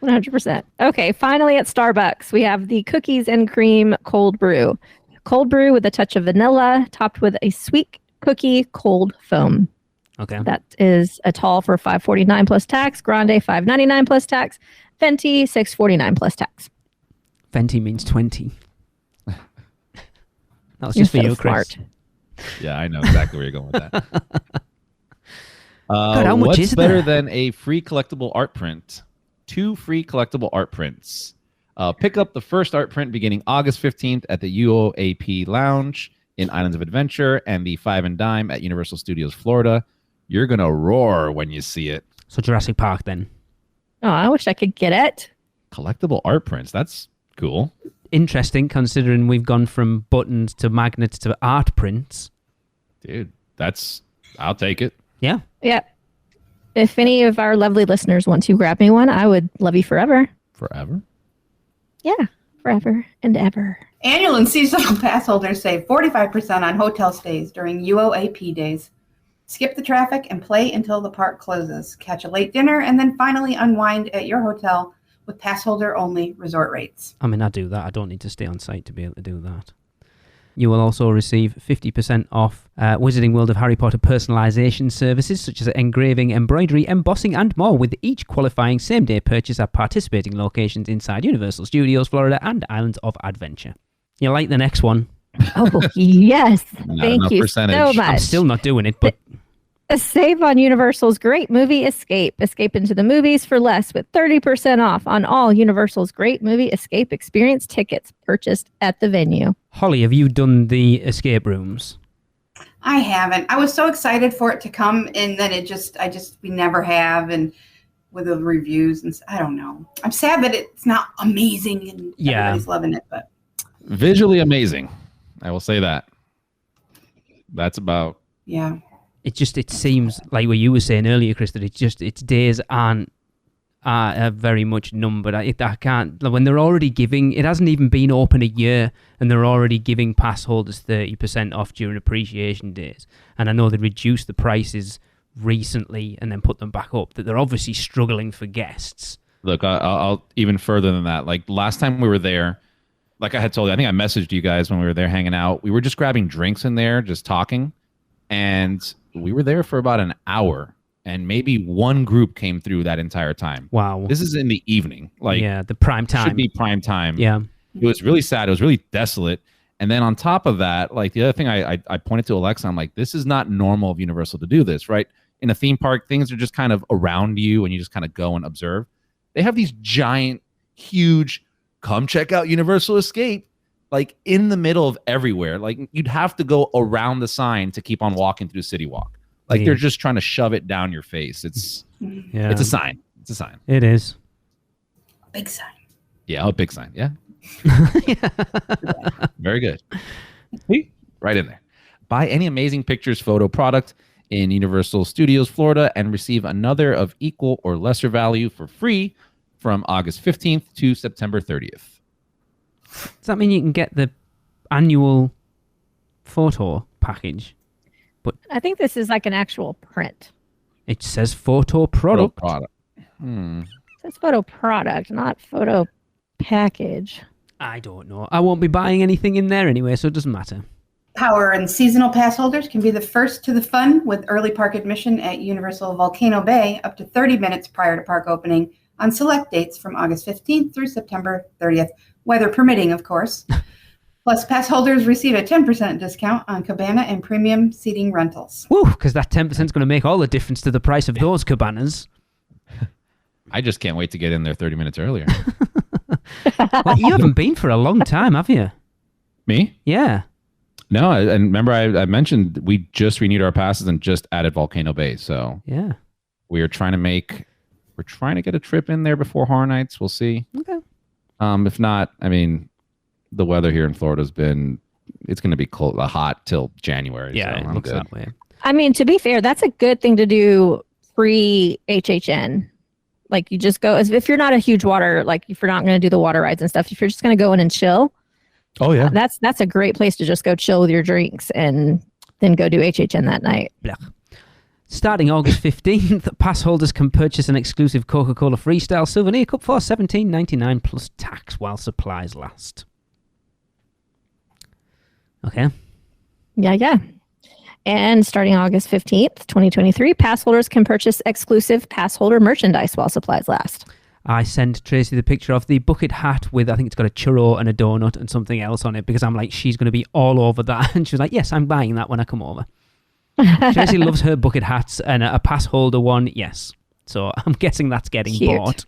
100%. Okay, finally at Starbucks, we have the cookies and cream cold brew. Cold brew with a touch of vanilla, topped with a sweet cookie cold foam. Okay. That is a tall for $5.49 plus tax, grande $5.99 plus tax, venti $6.49 plus tax. Venti means 20. That was You're just for so you, Chris. smart. Yeah, I know exactly where you're going with that. God, how much what's is better there? than a free collectible art print? 2 free collectible art prints. Pick up the first art print beginning August 15th at the UUOP Lounge in Islands of Adventure and the 5 and Dime at Universal Studios Florida. You're going to roar when you see it. So Jurassic Park then. Oh, I wish I could get it. Collectible art prints. That's cool. Interesting considering we've gone from buttons to magnets to art prints. Dude, I'll take it. Yeah. Yeah. If any of our lovely listeners want to grab me one, I would love you forever. Forever? Yeah, forever and ever. Annual and seasonal pass holders save 45% on hotel stays during UOAP days. Skip the traffic and play until the park closes. Catch a late dinner and then finally unwind at your hotel with pass holder only resort rates. I mean, I do that. I don't need to stay on site to be able to do that. You will also receive 50% off Wizarding World of Harry Potter personalization services such as engraving, embroidery, embossing, and more with each qualifying same-day purchase at participating locations inside Universal Studios Florida and Islands of Adventure. You like the next one? Oh, yes. Not Thank enough you percentage. so I'm much. I'm still not doing it, but Save on Universal's great movie Escape. Escape into the movies for less with 30% off on all Universal's great movie Escape experience tickets purchased at the venue. Holly, have you done the escape rooms? I haven't. I was so excited for it to come and then we never have. And with the reviews and I don't know. I'm sad that it's not amazing and everybody's loving it, but Visually amazing. I will say that. That's about... yeah. It seems like what you were saying earlier, Chris, that its days aren't are very much numbered. I can't, when they're already giving, it hasn't even been open a year and they're already giving pass holders 30% off during Appreciation Days. And I know they reduced the prices recently and then put them back up, that they're obviously struggling for guests. Look, I'll even further than that. Like last time we were there, like I had told you, I think I messaged you guys when we were there hanging out. We were just grabbing drinks in there, just talking. And we were there for about an hour. And maybe one group came through that entire time. Wow. This is in the evening. Like, yeah, the prime time. Should be prime time. Yeah. It was really sad. It was really desolate. And then on top of that, like the other thing I pointed to Alexa, I'm like, this is not normal of Universal to do this, right? In a theme park, things are just kind of around you and you just kind of go and observe. They have these giant, huge, come check out Universal Escape, like in the middle of everywhere. Like you'd have to go around the sign to keep on walking through City Walk. Like they're just trying to shove it down your face. It's a sign. It's a sign. It is. Big sign. Yeah, a big sign. Yeah. Very good. Right in there. Buy any Amazing Pictures photo product in Universal Studios Florida and receive another of equal or lesser value for free from August 15th to September 30th. Does that mean you can get the annual photo package? But I think this is like an actual print. It says photo product. It says photo product, not photo package. I don't know. I won't be buying anything in there anyway, so it doesn't matter. Power and seasonal pass holders can be the first to the fun with early park admission at Universal Volcano Bay up to 30 minutes prior to park opening on select dates from August 15th through September 30th, weather permitting, of course. Plus, pass holders receive a 10% discount on cabana and premium seating rentals. Woo, because that 10% is going to make all the difference to the price of those cabanas. I just can't wait to get in there 30 minutes earlier. Well, you haven't been for a long time, have you? Me? Yeah. No, and remember I mentioned we just renewed our passes and just added Volcano Bay. So yeah, we're trying to get a trip in there before Horror Nights. We'll see. Okay. If not, I mean, the weather here in Florida it's going to be cold, hot till January. Yeah, so it looks that way. I mean, to be fair, that's a good thing to do pre-HHN. Like you just go, as if you're not a huge water, like if you're not going to do the water rides and stuff, if you're just going to go in and chill. Oh yeah. That's a great place to just go chill with your drinks and then go do HHN that night. Blah. Starting August 15th, pass holders can purchase an exclusive Coca-Cola Freestyle souvenir cup for $17.99 plus tax while supplies last. Okay. Yeah. And starting August 15th, 2023, pass holders can purchase exclusive pass holder merchandise while supplies last. I sent Tracy the picture of the bucket hat with, I think it's got a churro and a donut and something else on it because I'm like, she's going to be all over that. And she was like, yes, I'm buying that when I come over. Tracy loves her bucket hats and a pass holder one, yes. So I'm guessing that's getting bought.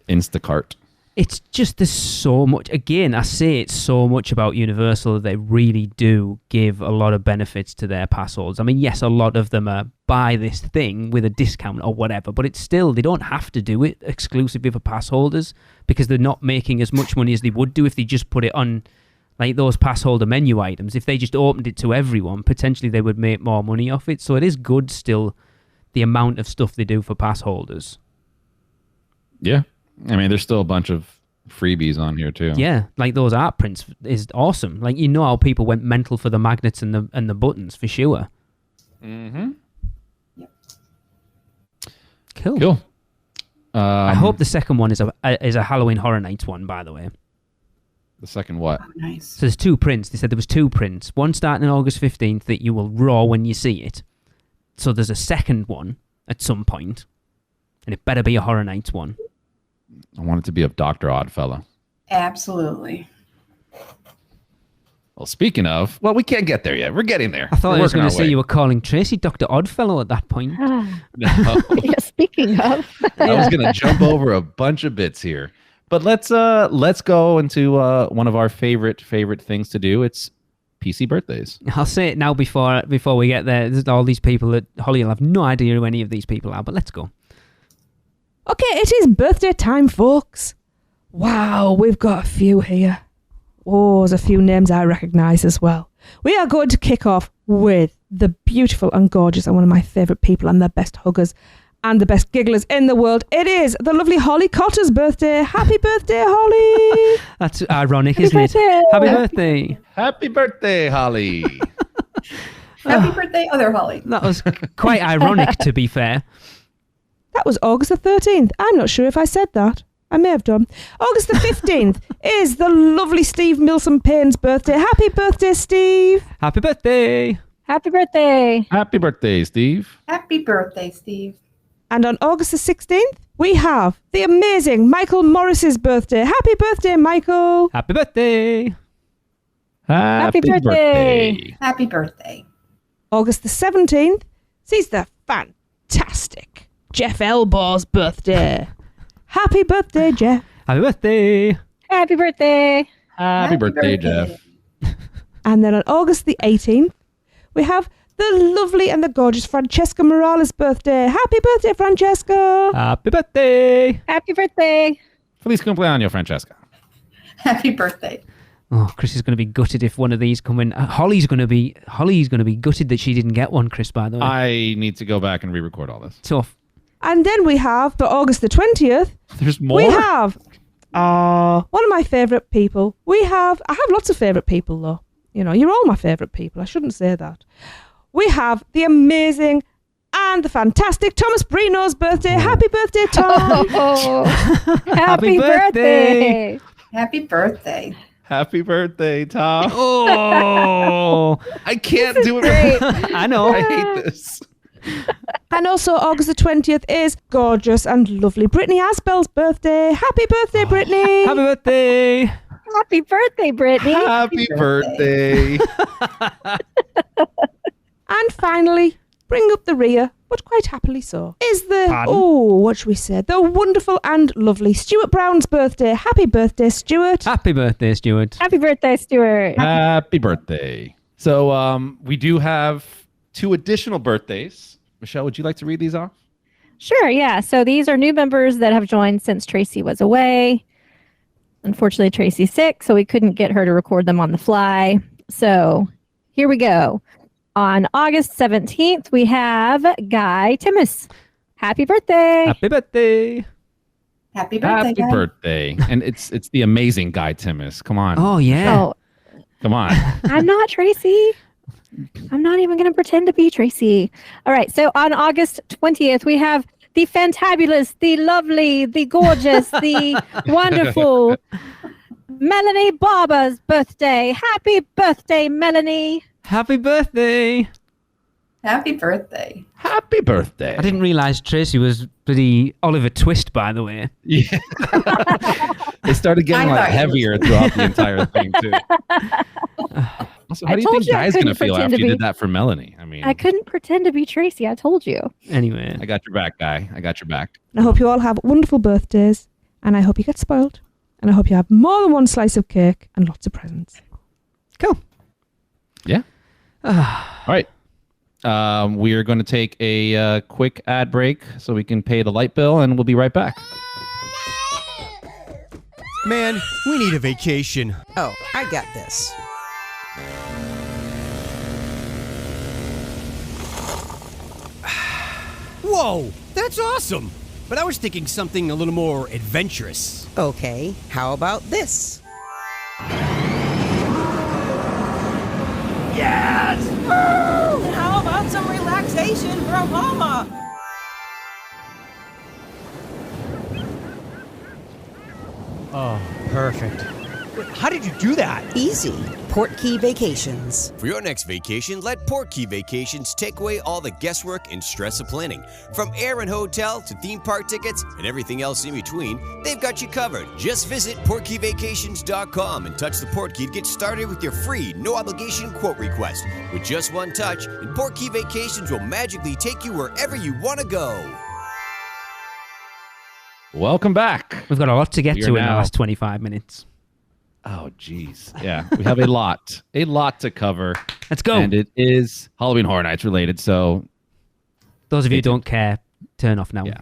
Instacart. It's just, there's so much. Again, I say it's so much about Universal. They really do give a lot of benefits to their pass holders. I mean, yes, a lot of them are buy this thing with a discount or whatever, but it's still, they don't have to do it exclusively for pass holders because they're not making as much money as they would do if they just put it on like those pass holder menu items. If they just opened it to everyone, potentially they would make more money off it. So it is good still, the amount of stuff they do for pass holders. Yeah. I mean, there's still a bunch of freebies on here too. Yeah, like those art prints is awesome. Like, you know how people went mental for the magnets and the buttons for sure. Mm-hmm. Cool. I hope the second one is a Halloween Horror Nights one, by the way. The second what? Oh, nice. So there's two prints. They said there was two prints. One starting on August 15th that you will raw when you see it. So there's a second one at some point, and it better be a Horror Nights one. I want it to be of Dr. Oddfellow. Absolutely. Well, speaking of, we can't get there yet. We're getting there. I thought I was going to say you were calling Tracy Dr. Oddfellow at that point. No. Yeah, speaking of. I was going to jump over a bunch of bits here. But let's go into one of our favorite things to do. It's PC birthdays. I'll say it now before we get there. There's all these people that Holly will have no idea who any of these people are, but let's go. Okay, it is birthday time, folks. Wow, we've got a few here. Oh, there's a few names I recognise as well. We are going to kick off with the beautiful and gorgeous and one of my favourite people and their best huggers, and the best gigglers in the world. It is the lovely Holly Cotter's birthday. Happy birthday, Holly! That's ironic, isn't it? Happy birthday. Happy birthday, Holly. Happy birthday, other Holly. That was quite ironic, to be fair. That was August the 13th. I'm not sure if I said that. I may have done. August the 15th is the lovely Steve Milsom Payne's birthday. Happy birthday, Steve. Happy birthday. Happy birthday. Happy birthday, Steve. Happy birthday, Steve. And on August the 16th, we have the amazing Michael Morris's birthday. Happy birthday, Michael. Happy birthday. Happy birthday. Happy birthday. August the 17th sees the fantastic Jeff Elbaw's birthday. Happy birthday, Jeff. Happy birthday. Happy birthday. Happy birthday, Jeff. And then on August the 18th, we have the lovely and the gorgeous Francesca Morales' birthday. Happy birthday, Francesca. Happy birthday. Happy birthday. Feliz cumpleaños, Francesca. Happy birthday. Oh, Chris is going to be gutted if one of these come in. Holly's going to be gutted that she didn't get one, Chris, by the way. I need to go back and re-record all this. Tough. And then we have, for August the 20th, There's more? we have one of my favourite people. I have lots of favourite people, though. You know, you're all my favourite people. I shouldn't say that. We have the amazing and the fantastic Thomas Brino's birthday. Happy birthday, Tom. Oh, Happy birthday. Happy birthday. Happy birthday, Tom. Oh, I can't do it. great. I know. I hate this. And also August the 20th is gorgeous and lovely Brittany Asbell's birthday. Happy birthday, Brittany. Happy birthday. Happy birthday, Brittany. Happy birthday. And finally, bring up the rear, but quite happily so, is the, Pardon? what should we say, the wonderful and lovely Stuart Brown's birthday. Happy birthday, Stuart. Happy birthday, Stuart. Happy birthday, Stuart. Happy birthday. So we do have 2 additional birthdays. Michelle, would you like to read these off? Sure, yeah. So these are new members that have joined since Tracy was away. Unfortunately, Tracy's sick, so we couldn't get her to record them on the fly. So here we go. On August 17th, we have Guy Timmis. Happy birthday. Happy birthday. Happy birthday. Happy guys. birthday. And it's the amazing Guy Timmis. Come on. Oh, yeah. Oh, Come on. I'm not Tracy. I'm not even going to pretend to be Tracy. All right. So on August 20th, we have the fantabulous, the lovely, the gorgeous, the wonderful Melanie Barber's birthday. Happy birthday, Melanie. Happy birthday. Happy birthday. Happy birthday. I didn't realise Tracy was bloody Oliver Twist, by the way. Yeah. They started getting I like thought you heavier throughout the entire thing too. Also, how I do you told think you I Guy's going to couldn't feel pretend after to you be- did that for Melanie? I mean, I couldn't pretend to be Tracy. I told you. Anyway. I got your back, Guy. I got your back. And I hope you all have wonderful birthdays, and I hope you get spoiled, and I hope you have more than one slice of cake and lots of presents. Cool. Yeah. All right. We are going to take a quick ad break so we can pay the light bill, and we'll be right back. Man, we need a vacation. Oh, I got this. Whoa, that's awesome! But I was thinking something a little more adventurous. Okay, how about this? Yes! And how about some relaxation from Mama? Oh, perfect. Wait, how did you do that? Easy. Portkey Vacations. For your next vacation, let Portkey Vacations take away all the guesswork and stress of planning. From air and hotel to theme park tickets and everything else in between, they've got you covered. Just visit PortkeyVacations.com and touch the Portkey to get started with your free, no-obligation quote request. With just one touch, and Portkey Vacations will magically take you wherever you want to go. Welcome back. We've got a lot to get We to are in the now- last 25 minutes. Oh, geez. Yeah, we have a lot to cover. Let's go. And it is Halloween Horror Nights related, so Those of you who don't care, turn off now. yeah,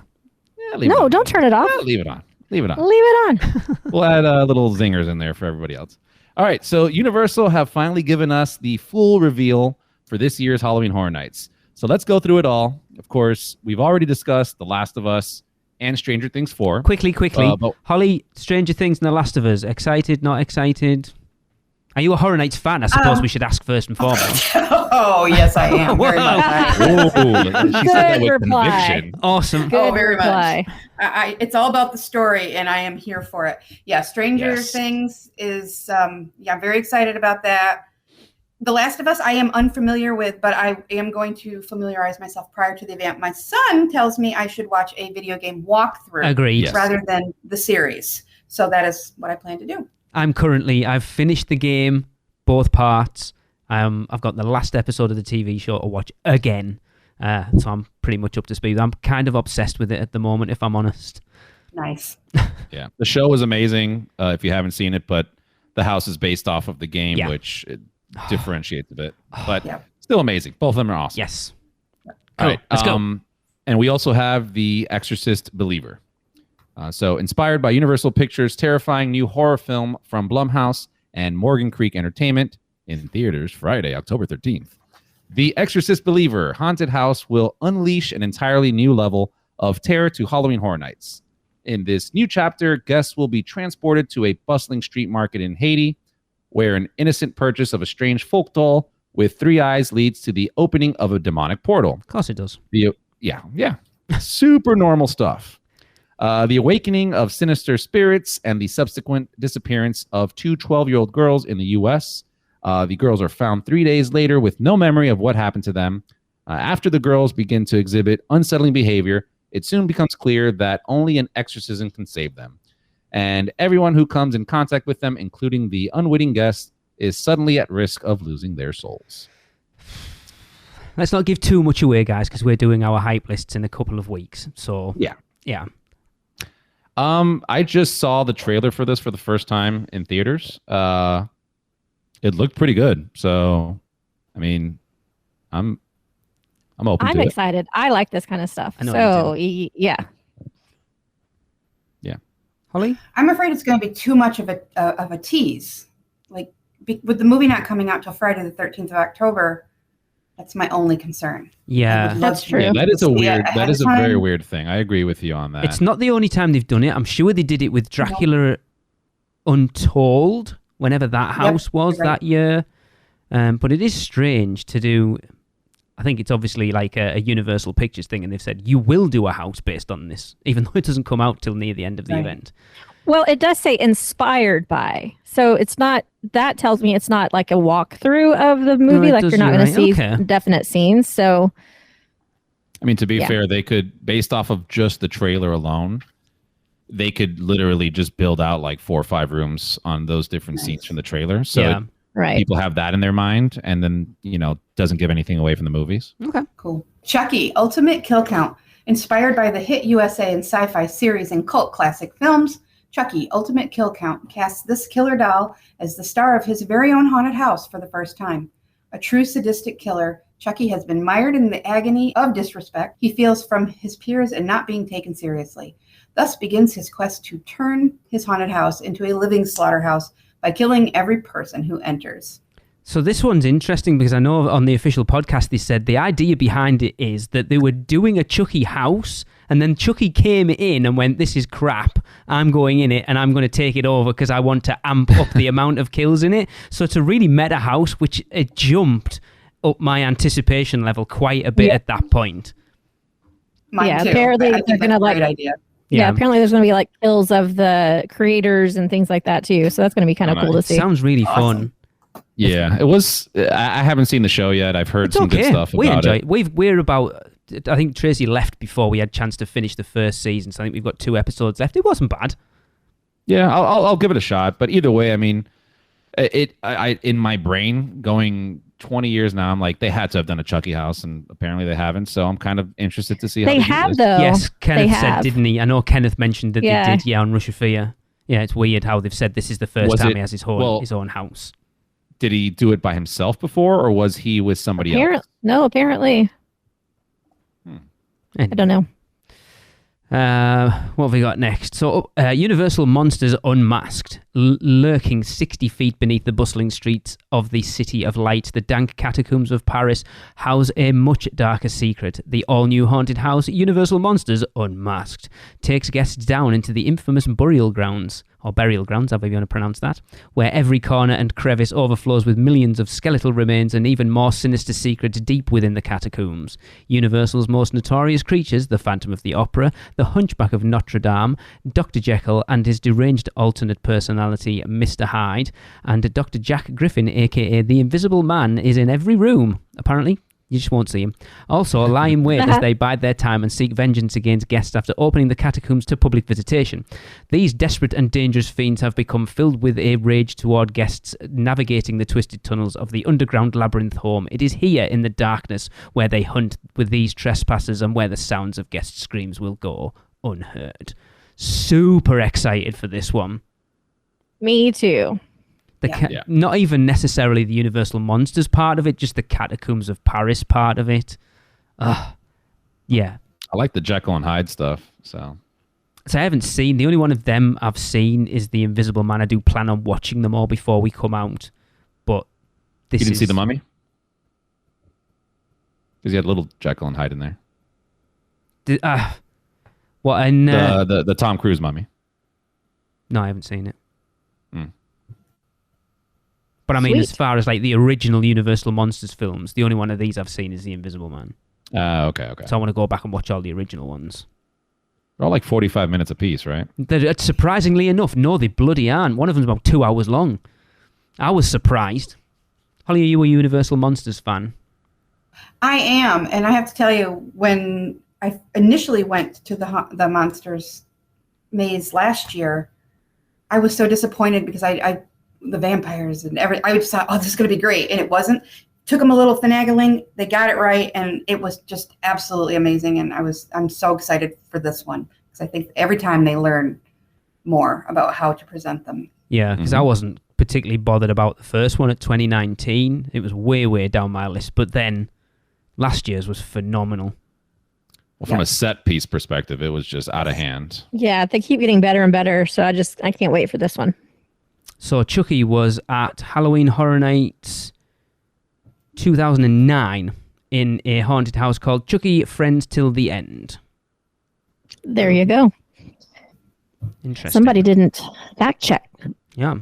leave it No, on. don't turn it off. Yeah, leave it on. Leave it on. Leave it on. We'll add little zingers in there for everybody else. All right, so Universal have finally given us the full reveal for this year's Halloween Horror Nights. So let's go through it all. Of course, we've already discussed The Last of Us and Stranger Things 4. Quickly. Holly, Stranger Things and The Last of Us. Excited, not excited? Are you a Horror Nights fan? I suppose we should ask first and foremost. Oh, yes, I am. Very much. She said that with reply. conviction. Awesome. Good very reply. much. It's all about the story, and I am here for it. Yeah, Stranger Things is, I'm very excited about that. The Last of Us, I am unfamiliar with, but I am going to familiarize myself prior to the event. My son tells me I should watch a video game walkthrough Agreed. rather than the series. So that is what I plan to do. I've finished the game, both parts. I've got the last episode of the TV show to watch again. So I'm pretty much up to speed. I'm kind of obsessed with it at the moment, if I'm honest. Nice. Yeah. The show is amazing if you haven't seen it, but the house is based off of the game, which differentiates a bit. But still amazing. Both of them are awesome. Yes. All right. Let's go. And we also have The Exorcist Believer. So inspired by Universal Pictures' terrifying new horror film from Blumhouse and Morgan Creek Entertainment in theaters Friday, October 13th. The Exorcist Believer haunted house will unleash an entirely new level of terror to Halloween Horror Nights. In this new chapter, guests will be transported to a bustling street market in Haiti, where an innocent purchase of a strange folk doll with 3 eyes leads to the opening of a demonic portal. Of course it does. Yeah. Super normal stuff. The awakening of sinister spirits and the subsequent disappearance of 2 12-year-old girls in the U.S. The girls are found 3 days later with no memory of what happened to them. After the girls begin to exhibit unsettling behavior, it soon becomes clear that only an exorcism can save them. And everyone who comes in contact with them, including the unwitting guests, is suddenly at risk of losing their souls. Let's not give too much away, guys, because we're doing our hype lists in a couple of weeks. So, yeah. I just saw the trailer for this for the first time in theaters. It looked pretty good. So, I mean, I'm open to it. I'm excited. I like this kind of stuff. I know So, you yeah. Yeah. Holly? I'm afraid it's going to be too much of a tease. Like, with the movie not coming out till Friday the 13th of October, that's my only concern. Yeah. That's true. Yeah, that is a weird. That is a time. very weird thing. I agree with you on that. It's not the only time they've done it. I'm sure they did it with Dracula Untold, whenever that house was that year. But it is strange to do. I think it's obviously like a Universal Pictures thing, and they've said, you will do a house based on this, even though it doesn't come out till near the end of the event. Well, it does say inspired by. So it's not, that tells me it's not like a walkthrough of the movie. No, like you're not going to see definite scenes. So, I mean, to be fair, they could, based off of just the trailer alone, they could literally just build out like 4 or 5 rooms on those different scenes from the trailer. So people have that in their mind, and then, doesn't give anything away from the movies. Okay. Cool. Chucky, Ultimate Kill Count. Inspired by the hit USA and sci-fi series and cult classic films, Chucky, Ultimate Kill Count casts this killer doll as the star of his very own haunted house for the first time. A true sadistic killer, Chucky has been mired in the agony of disrespect he feels from his peers and not being taken seriously. Thus begins his quest to turn his haunted house into a living slaughterhouse by killing every person who enters. So this one's interesting because I know on the official podcast they said the idea behind it is that they were doing a Chucky house, and then Chucky came in and went, this is crap, I'm going in it and I'm going to take it over because I want to amp up the amount of kills in it. So it's a really meta house, which it jumped up my anticipation level quite a bit at that point. Mine too. Apparently I think they're going to that's a great idea. Yeah, apparently there's going to be like kills of the creators and things like that too. So that's going to be kind of cool to see. Sounds really fun. Yeah, it was. I haven't seen the show yet. I've heard some good stuff we about enjoy it. We're about. I think Tracy left before we had a chance to finish the first season, so I think we've got 2 episodes left. It wasn't bad. Yeah, I'll give it a shot. But either way, I mean, I in my brain going 20 years now, I'm like, they had to have done a Chucky house, and apparently they haven't. So I'm kind of interested to see how they have do this. though. Yes, Kenneth said, didn't he? I know Kenneth mentioned that they did. Yeah, on Rush of Fear. Yeah, it's weird how they've said this is the first time he has his own house. Did he do it by himself before, or was he with somebody else? No, apparently. I don't know. What have we got next? So, Universal Monsters Unmasked. lurking 60 feet beneath the bustling streets of the City of Light, the dank catacombs of Paris house a much darker secret. The all-new haunted house, Universal Monsters Unmasked, takes guests down into the infamous burial grounds, however you want to pronounce that, where every corner and crevice overflows with millions of skeletal remains and even more sinister secrets deep within the catacombs. Universal's most notorious creatures, the Phantom of the Opera, the Hunchback of Notre Dame, Dr. Jekyll and his deranged alternate personality, Mr. Hyde, and Dr. Jack Griffin, aka the Invisible Man, is in every room. Apparently, you just won't see him. Also, lie in wait as they bide their time and seek vengeance against guests after opening the catacombs to public visitation. These desperate and dangerous fiends have become filled with a rage toward guests navigating the twisted tunnels of the underground labyrinth home. It is here in the darkness where they hunt with these trespassers and where the sounds of guest screams will go unheard. Super excited for this one. Me too. Not even necessarily the Universal Monsters part of it, just the Catacombs of Paris part of it. Yeah. I like the Jekyll and Hyde stuff. So I haven't seen, the only one of them I've seen is The Invisible Man. I do plan on watching them all before we come out. But this You didn't see The Mummy? Because you had little Jekyll and Hyde in there. The Tom Cruise Mummy. No, I haven't seen it. But I mean, as far as like the original Universal Monsters films, the only one of these I've seen is The Invisible Man. Okay. So I want to go back and watch all the original ones. They're all like 45 minutes apiece, right? Surprisingly enough, no, they bloody aren't. One of them's about 2 hours long. I was surprised. Holly, are you a Universal Monsters fan? I am, and I have to tell you, when I initially went to the Monsters maze last year, I was so disappointed because the vampires and everything. I just thought, this is going to be great. And it wasn't. Took them a little finagling. They got it right. And it was just absolutely amazing. And I'm so excited for this one because I think every time they learn more about how to present them. Yeah, because I wasn't particularly bothered about the first one at 2019. It was way, way down my list. But then last year's was phenomenal. Well, from a set piece perspective, it was just out of hand. Yeah, they keep getting better and better. So I can't wait for this one. So Chucky was at Halloween Horror Nights 2009 in a haunted house called Chucky Friends Till the End. There you go. Interesting. Somebody didn't fact check. Yeah.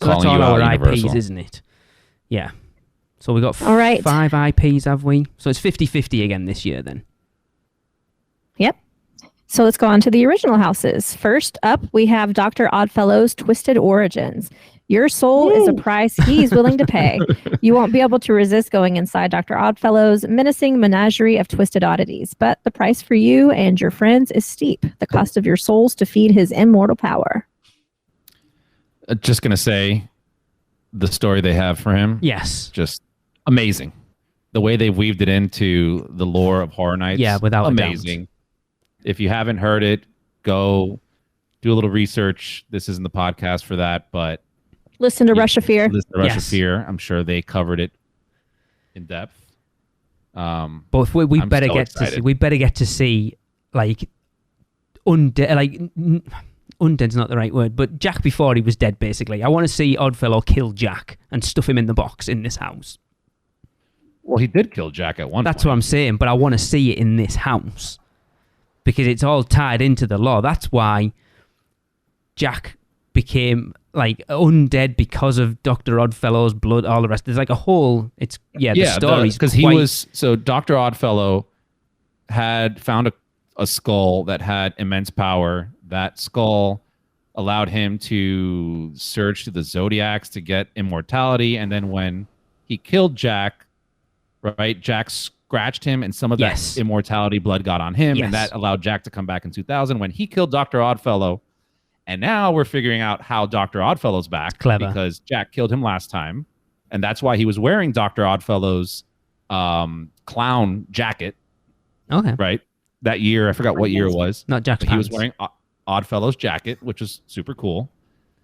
So that's all our IPs, isn't it? Yeah. So we got 5 IPs, have we? So it's 50-50 again this year then. Yep. So let's go on to the original houses. First up, we have Dr. Oddfellow's Twisted Origins. Your soul is a price he's willing to pay. You won't be able to resist going inside Dr. Oddfellow's menacing menagerie of twisted oddities. But the price for you and your friends is steep. The cost of your souls to feed his immortal power. Just going to say the story they have for him. Yes. Just amazing. The way they weaved it into the lore of Horror Nights. Yeah, without amazing. If you haven't heard it, go do a little research. This isn't the podcast for that, but listen to Rush of Fear. Listen to Rush of Fear. I'm sure they covered it in depth. But we better get to see like undead. Like undead's not the right word, but Jack before he was dead. Basically, I want to see Oddfellow kill Jack and stuff him in the box in this house. Well, he did kill Jack at one point. That's what I'm saying, but I want to see it in this house. Because it's all tied into the law. That's why Jack became like undead because of Dr. Oddfellow's blood, all the rest. There's like a whole, the story's because he was, so Dr. Oddfellow had found a skull that had immense power. That skull allowed him to search through the zodiacs to get immortality. And then when he killed Jack, right, Jack scratched him and some of that immortality blood got on him, and that allowed Jack to come back in 2000 when he killed Dr. Oddfellow. And now we're figuring out how Dr. Oddfellow's back. Clever. Because Jack killed him last time, and that's why he was wearing Dr. Oddfellow's clown jacket. Okay. Right? That year, I forgot what year it was. Not Jack's pants. He was wearing Oddfellow's jacket, which was super cool.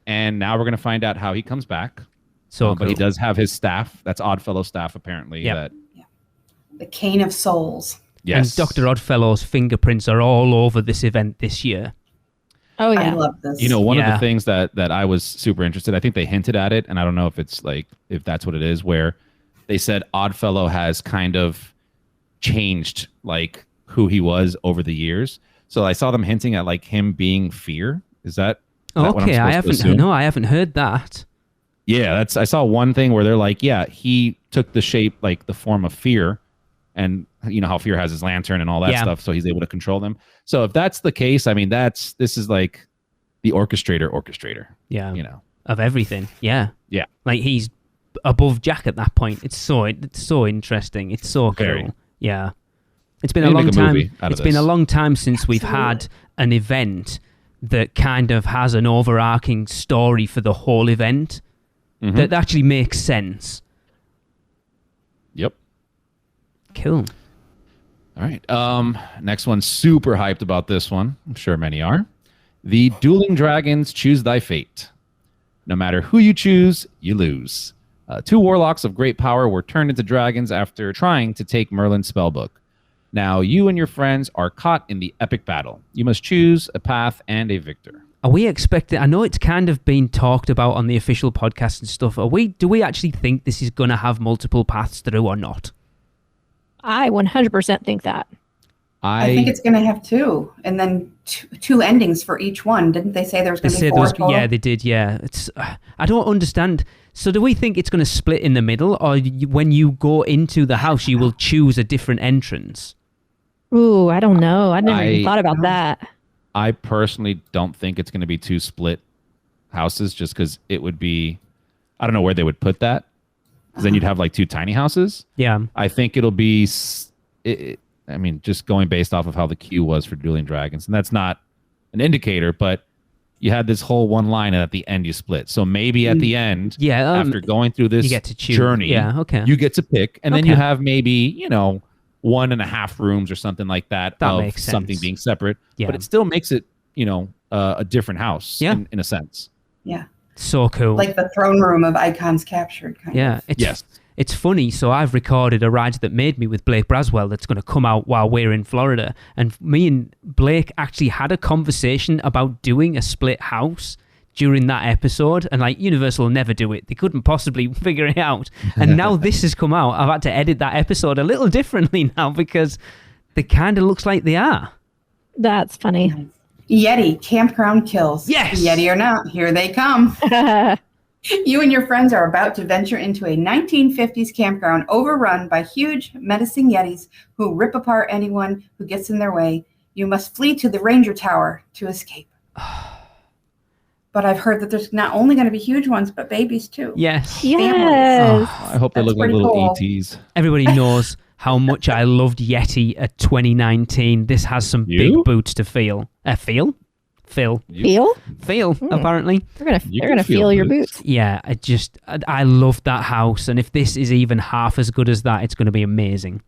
And now we're going to find out how he comes back. So But he does have his staff. That's Oddfellow's staff, apparently. Yep. The Cane of Souls. Yes. And Dr. Oddfellow's fingerprints are all over this event this year. Oh I yeah. love this. You know, one of Yeah. the things that I was super interested, I think they hinted at it, and I don't know if it's like, if that's what it is, where they said Oddfellow has kind of changed like who he was over the years. So I saw them hinting at like him being Fear. Is that what I'm Okay, I supposed to haven't. assume? No, I haven't heard that. Yeah, I saw one thing where they're like, yeah, he took the shape, like the form of Fear, and you know how Fear has his lantern and all that Yeah. stuff, so he's able to control them. So if that's the case, I mean, this is like the orchestrator, Yeah, you know. of everything. Yeah, Yeah. Like he's above Jack at that point. It's so interesting. It's so Very. cool. Yeah, it's been They a need to long make a time. movie out of It's been a this. long time since we've had an event that kind of has an overarching story for the whole event Mhm. that actually makes sense. Yep. Cool. All right. Next one, super hyped about this one. I'm sure many are. The Dueling Dragons Choose Thy Fate. No matter who you choose, you lose. Two warlocks of great power were turned into dragons after trying to take Merlin's spellbook. Now you and your friends are caught in the epic battle. You must choose a path and a victor. Are we expecting? I know it's kind of been talked about on the official podcast and stuff. Do we actually think this is going to have multiple paths through or not? I 100% think that. I think it's going to have two, and then two endings for each one. Didn't they say there was going to be four total? Yeah, they did. Yeah, it's. I don't understand. So, do we think it's going to split in the middle, or when you go into the house, you will choose a different entrance? Ooh, I don't know. I never even thought about that. I personally don't think it's going to be two split houses, just because it would be, I don't know where they would put that, because then you'd have like two tiny houses. Yeah. I think it'll be, I mean, just going based off of how the queue was for Dueling Dragons, and that's not an indicator, but you had this whole one line, and at the end you split. So maybe at the end, after going through this you get to choose. journey, Yeah, okay. you get to pick, and then Okay. you have maybe 1.5 rooms or something like that, That of makes sense. something being separate. Yeah. But it still makes it a different house in a sense. Yeah. So cool. Like the throne room of icons captured, kind Yeah, of. it's funny. So I've recorded a Ride That Made Me with Blake Braswell that's going to come out while we're in Florida. And me and Blake actually had a conversation about doing a split house during that episode. And like Universal will never do it. They couldn't possibly figure it out. And now this has come out. I've had to edit that episode a little differently now because they kind of looks like they are. That's funny. Yeti, campground kills. Yes! Yeti or not, here they come. You and your friends are about to venture into a 1950s campground overrun by huge, menacing Yetis who rip apart anyone who gets in their way. You must flee to the Ranger Tower to escape. But I've heard that there's not only going to be huge ones, but babies too. Yes. Yes. I hope they That's look like pretty little cool. ETs. Everybody knows how much I loved Yeti at 2019. This has some big boots to feel. Feel? Feel? Apparently. They're gonna feel your boots. Yeah, I love that house, and if this is even half as good as that, it's going to be amazing.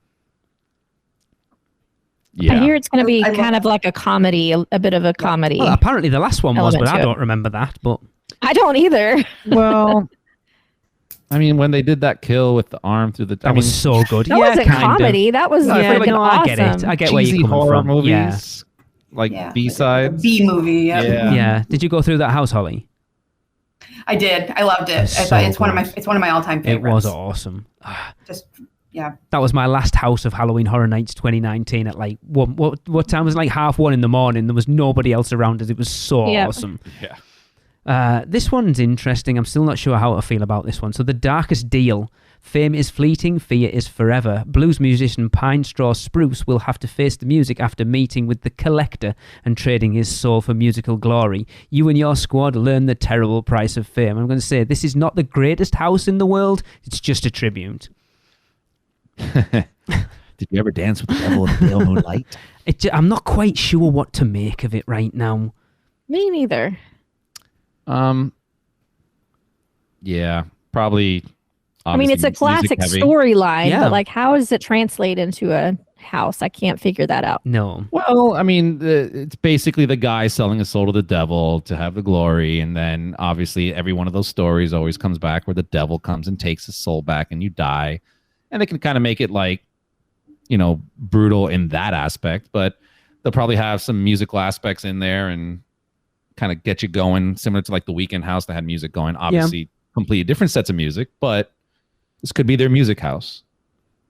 Yeah. I hear it's going to be I kind of like a comedy, a bit of a comedy. Well, apparently the last one was, element but I to it. don't remember that. But I don't either. Well, I mean, when they did that kill with the arm through the, that was so good. That yeah, wasn't kind comedy. That was Yeah, freaking no, awesome. I get it. I get where cheesy you're coming horror from. movies, like Yeah, B-sides. B movie. Yep. Yeah. Yeah. Did you go through that house, Holly? I did. I loved it. I So thought it's one good. of my all-time It favorites. was awesome. Just yeah. That was my last House of Halloween Horror Nights 2019 at like what time was it? Like 1:30 in the morning. There was nobody else around us. It was so Yep. awesome. Yeah. This one's interesting. I'm still not sure how to feel about this one. So The Darkest Deal. Fame is fleeting, fear is forever. Blues musician Pine Straw Spruce will have to face the music after meeting with the Collector and trading his soul for musical glory. You and your squad learn the terrible price of fame. I'm going to say this is not the greatest house in the world. It's just a tribute. Did you ever dance with the devil in the pale moonlight? I'm not quite sure what to make of it right now. Me neither. Yeah, probably. I mean, it's a classic music-heavy. storyline, Yeah. but like, how does it translate into a house? I can't figure that out. No. Well, I mean, it's basically the guy selling his soul to the devil to have the glory, and then obviously every one of those stories always comes back where the devil comes and takes his soul back, and you die. And they can kind of make it like, brutal in that aspect, but they'll probably have some musical aspects in there, and kind of get you going, similar to like the Weekend House that had music going. Obviously, completely different sets of music, but this could be their music house.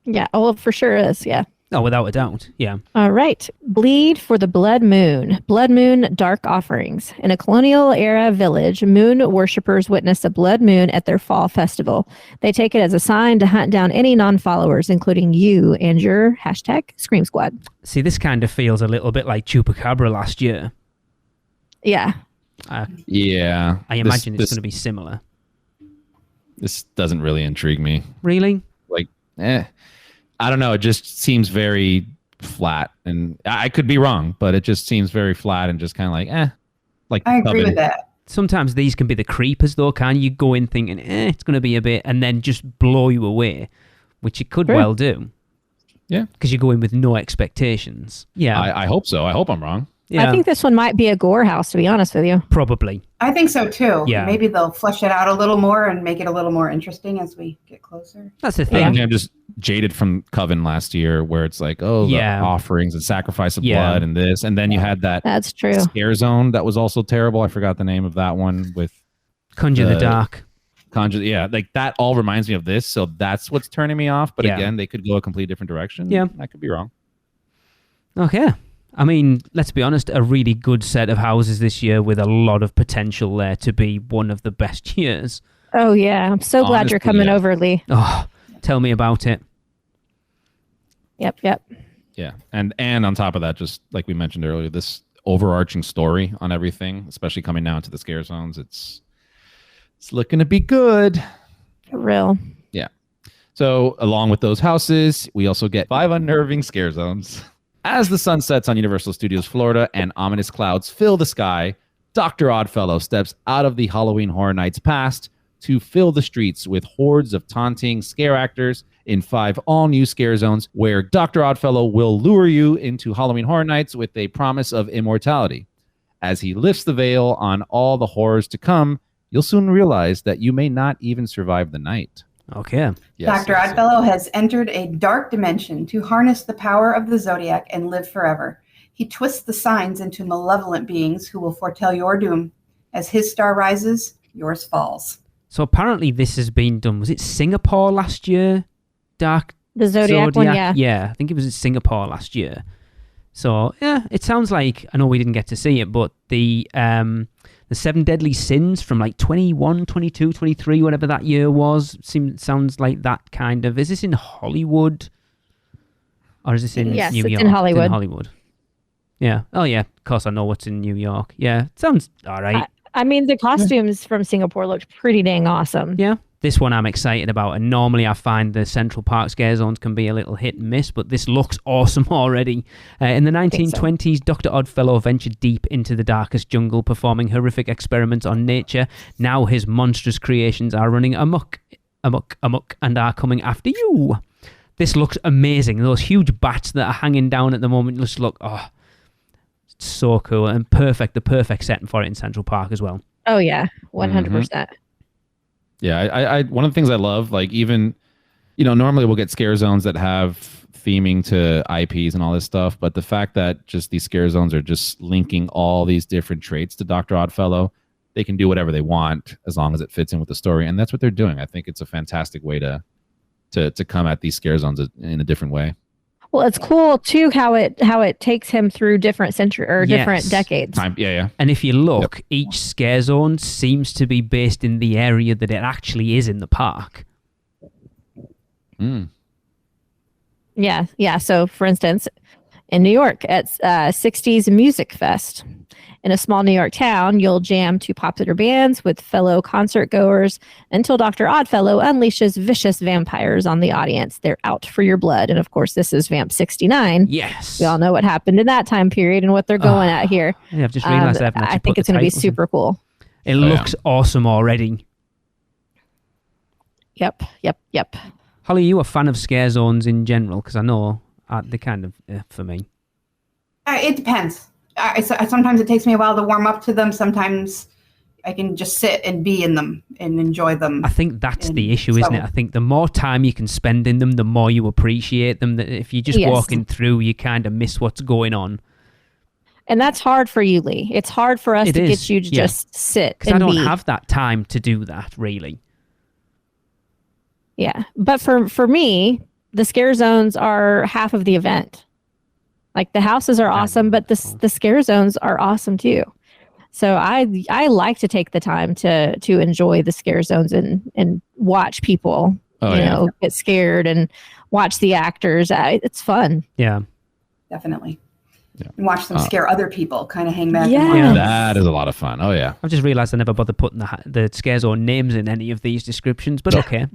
Yeah. Oh, for sure is. Yeah. Oh, without a doubt. Yeah. All right. Bleed for the Blood Moon. Blood Moon Dark Offerings. In a colonial era village, moon worshippers witness a blood moon at their fall festival. They take it as a sign to hunt down any non-followers, including you and your hashtag Scream Squad. See, this kind of feels a little bit like Chupacabra last year. Yeah. Yeah. I imagine it's going to be similar. This doesn't really intrigue me. Really? Like, I don't know. It just seems very flat, and I could be wrong, but it just seems very flat and just kind of like, Like I agree with that. Sometimes these can be the creepers, though, can you? Go in thinking, it's going to be a bit, and then just blow you away, which it could well do. Yeah. Because you go in with no expectations. Yeah. I hope so. I hope I'm wrong. Yeah. I think this one might be a gore house, to be honest with you. Probably. I think so too. Yeah. Maybe they'll flesh it out a little more and make it a little more interesting as we get closer. That's the I thing. think I'm just jaded from Coven last year, where it's like, the offerings and sacrifice of blood and this, and then you had that. That's true. Scare Zone that was also terrible. I forgot the name of that one with Conjure the Dark. Like that all reminds me of this, so that's what's turning me off. But again, they could go a completely different direction. Yeah, I could be wrong. Okay. I mean, let's be honest, a really good set of houses this year with a lot of potential there to be one of the best years. Oh, yeah. I'm so glad you're coming over, Lee. Oh, tell me about it. Yep. Yeah. And on top of that, just like we mentioned earlier, this overarching story on everything, especially coming now into the scare zones, it's looking to be good. For real. Yeah. So along with those houses, we also get 5 unnerving scare zones. As the sun sets on Universal Studios Florida and ominous clouds fill the sky, Dr. Oddfellow steps out of the Halloween Horror Nights past to fill the streets with hordes of taunting scare actors in 5 all-new scare zones where Dr. Oddfellow will lure you into Halloween Horror Nights with a promise of immortality. As he lifts the veil on all the horrors to come, you'll soon realize that you may not even survive the night. Okay. Yes, Dr. Oddfellow has entered a dark dimension to harness the power of the Zodiac and live forever. He twists the signs into malevolent beings who will foretell your doom. As his star rises, yours falls. So apparently this has been done. Was it Singapore last year? The Zodiac one, yeah. Yeah, I think it was in Singapore last year. So, yeah, it sounds like, I know we didn't get to see it, but the 7 Deadly Sins from like 21, 22, 23, whatever that year was, sounds like that kind of. Is this in Hollywood? Or is this in New York? It's in Hollywood. It's in Hollywood. Yeah. Oh, yeah. Of course, I know what's in New York. Yeah. It sounds all right. I mean, the costumes from Singapore looked pretty dang awesome. Yeah. This one I'm excited about. And normally I find the Central Park scare zones can be a little hit and miss, but this looks awesome already. In the 1920s, Dr. Oddfellow ventured deep into the darkest jungle, performing horrific experiments on nature. Now his monstrous creations are running amok, and are coming after you. This looks amazing. Those huge bats that are hanging down at the moment just look, so cool and perfect. The perfect setting for it in Central Park as well. Oh, yeah. 100%. Yeah, I one of the things I love, like even, normally we'll get scare zones that have theming to IPs and all this stuff, but the fact that just these scare zones are just linking all these different traits to Dr. Oddfellow, they can do whatever they want as long as it fits in with the story, and that's what they're doing. I think it's a fantastic way to come at these scare zones in a different way. Well, it's cool too how it takes him through different different decades. Yeah. And if you look, each scare zone seems to be based in the area that it actually is in the park. Yeah. So, for instance, in New York at 60s Music Fest. In a small New York town, you'll jam to popular bands with fellow concert goers until Dr. Oddfellow unleashes vicious vampires on the audience. They're out for your blood. And of course, this is Vamp 69. Yes. We all know what happened in that time period and what they're going at here. Yeah, I've just realized I think it's going to be super cool. It looks awesome already. Yep. Holly, are you a fan of scare zones in general? Because I know they're kind of for me. It depends. Sometimes it takes me a while to warm up to them. Sometimes I can just sit and be in them and enjoy them. I think that's the issue, isn't it? I think the more time you can spend in them, the more you appreciate them. That if you're just walking through, you kind of miss what's going on. And that's hard for you, Lee. It's hard for us to get you to just sit and I don't be. have that time to do that, really. Yeah. But for me, the scare zones are half of the event. Like the houses are awesome, but the scare zones are awesome too. So I like to take the time to enjoy the scare zones and watch people, get scared and watch the actors. It's fun. Yeah. Definitely. Yeah. And watch them scare other people, kind of hang back. Yeah. And watch. That is a lot of fun. Oh, yeah. I've just realised I never bothered putting the scare zone names in any of these descriptions, but okay.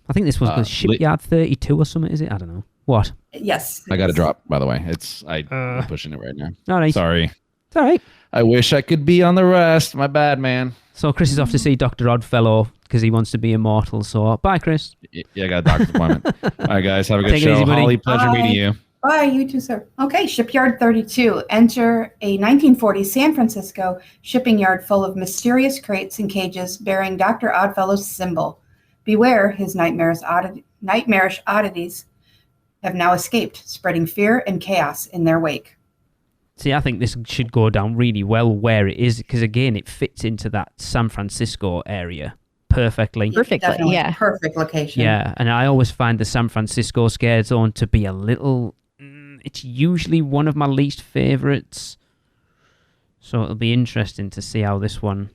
I think this was the Shipyard 32 or something, is it? I don't know. What? Yes. I got to drop, by the way. I'm pushing it right now. All right. Sorry. It's all right. I wish I could be on the rest. My bad, man. So Chris is off to see Dr. Oddfellow because he wants to be immortal. So bye, Chris. Yeah, I got a doctor's appointment. All right, guys. Have a good Take it show. easy, buddy. Holly, pleasure Bye. meeting you. Bye, you too, sir. Okay, Shipyard 32. Enter a 1940 San Francisco shipping yard full of mysterious crates and cages bearing Dr. Oddfellow's symbol. Beware, his nightmarish oddities have now escaped, spreading fear and chaos in their wake. See, I think this should go down really well where it is because, again, it fits into that San Francisco area perfectly. Definitely yeah. Perfect location. Yeah, and I always find the San Francisco scare zone to be a little... It's usually one of my least favourites. So it'll be interesting to see how this one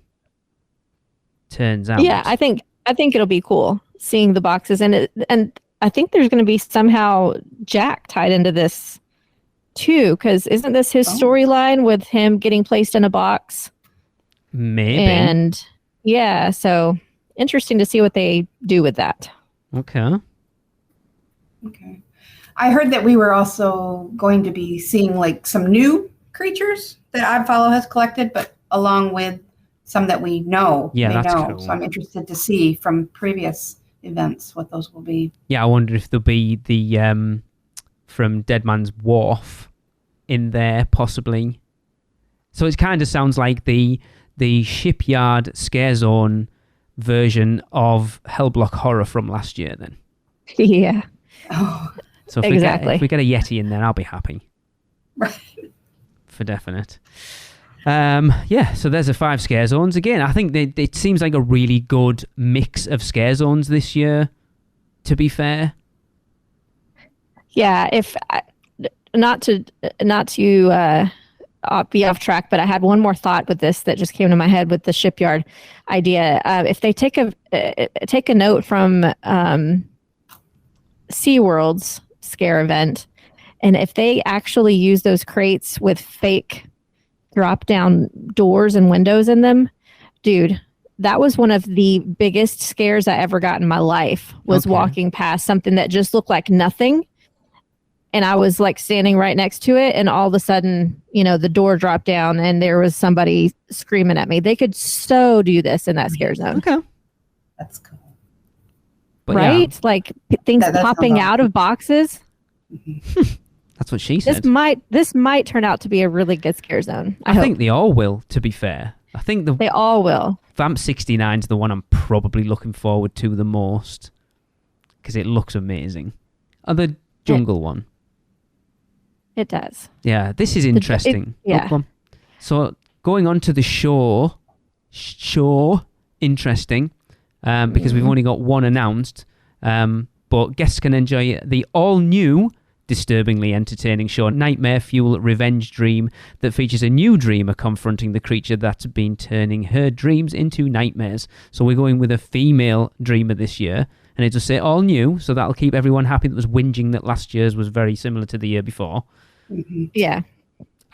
turns out. Yeah, I think it'll be cool seeing the boxes and I think there's going to be somehow Jack tied into this too, because isn't this his storyline with him getting placed in a box? Maybe. And yeah, so interesting to see what they do with that. Okay. I heard that we were also going to be seeing like some new creatures that Oddfellow has collected, but along with some that we know. Yeah, that's cool. So I'm interested to see from previous events what those will be. Yeah, I wonder if there'll be the from Dead Man's Wharf in there, possibly. So it kind of sounds like the Shipyard Scare Zone version of Hellblock Horror from last year, then. Yeah. Oh, So if exactly. we get a Yeti in there, I'll be happy. right. For definite. Yeah, so there's the 5 scare zones. Again, I think it seems like a really good mix of scare zones this year, to be fair. Yeah, not to be off track, but I had one more thought with this that just came to my head with the shipyard idea. If they take a note from SeaWorld's scare event, and if they actually use those crates with fake drop down doors and windows in them, dude, that was one of the biggest scares I ever got in my life, was walking past something that just looked like nothing. And I was like standing right next to it, and all of a sudden, the door dropped down and there was somebody screaming at me. They could so do this in that scare zone. Okay. That's cool. But right? yeah, Like things That popping sounds out of boxes. that's what she said. This might turn out to be a really good scare zone. I think they all will, to be fair. I think they all will. Vamp 69 is the one I'm probably looking forward to the most because it looks amazing. Oh, the jungle one. It does. Yeah, this is interesting. Yeah. Go on. So going on to the show, interesting, because we've only got one announced, but guests can enjoy the all-new, disturbingly entertaining show, Nightmare Fuel Revenge Dream, that features a new dreamer confronting the creature that's been turning her dreams into nightmares. So we're going with a female dreamer this year, and it does say all new, so that'll keep everyone happy that was whinging that last year's was very similar to the year before. Mm-hmm. Yeah.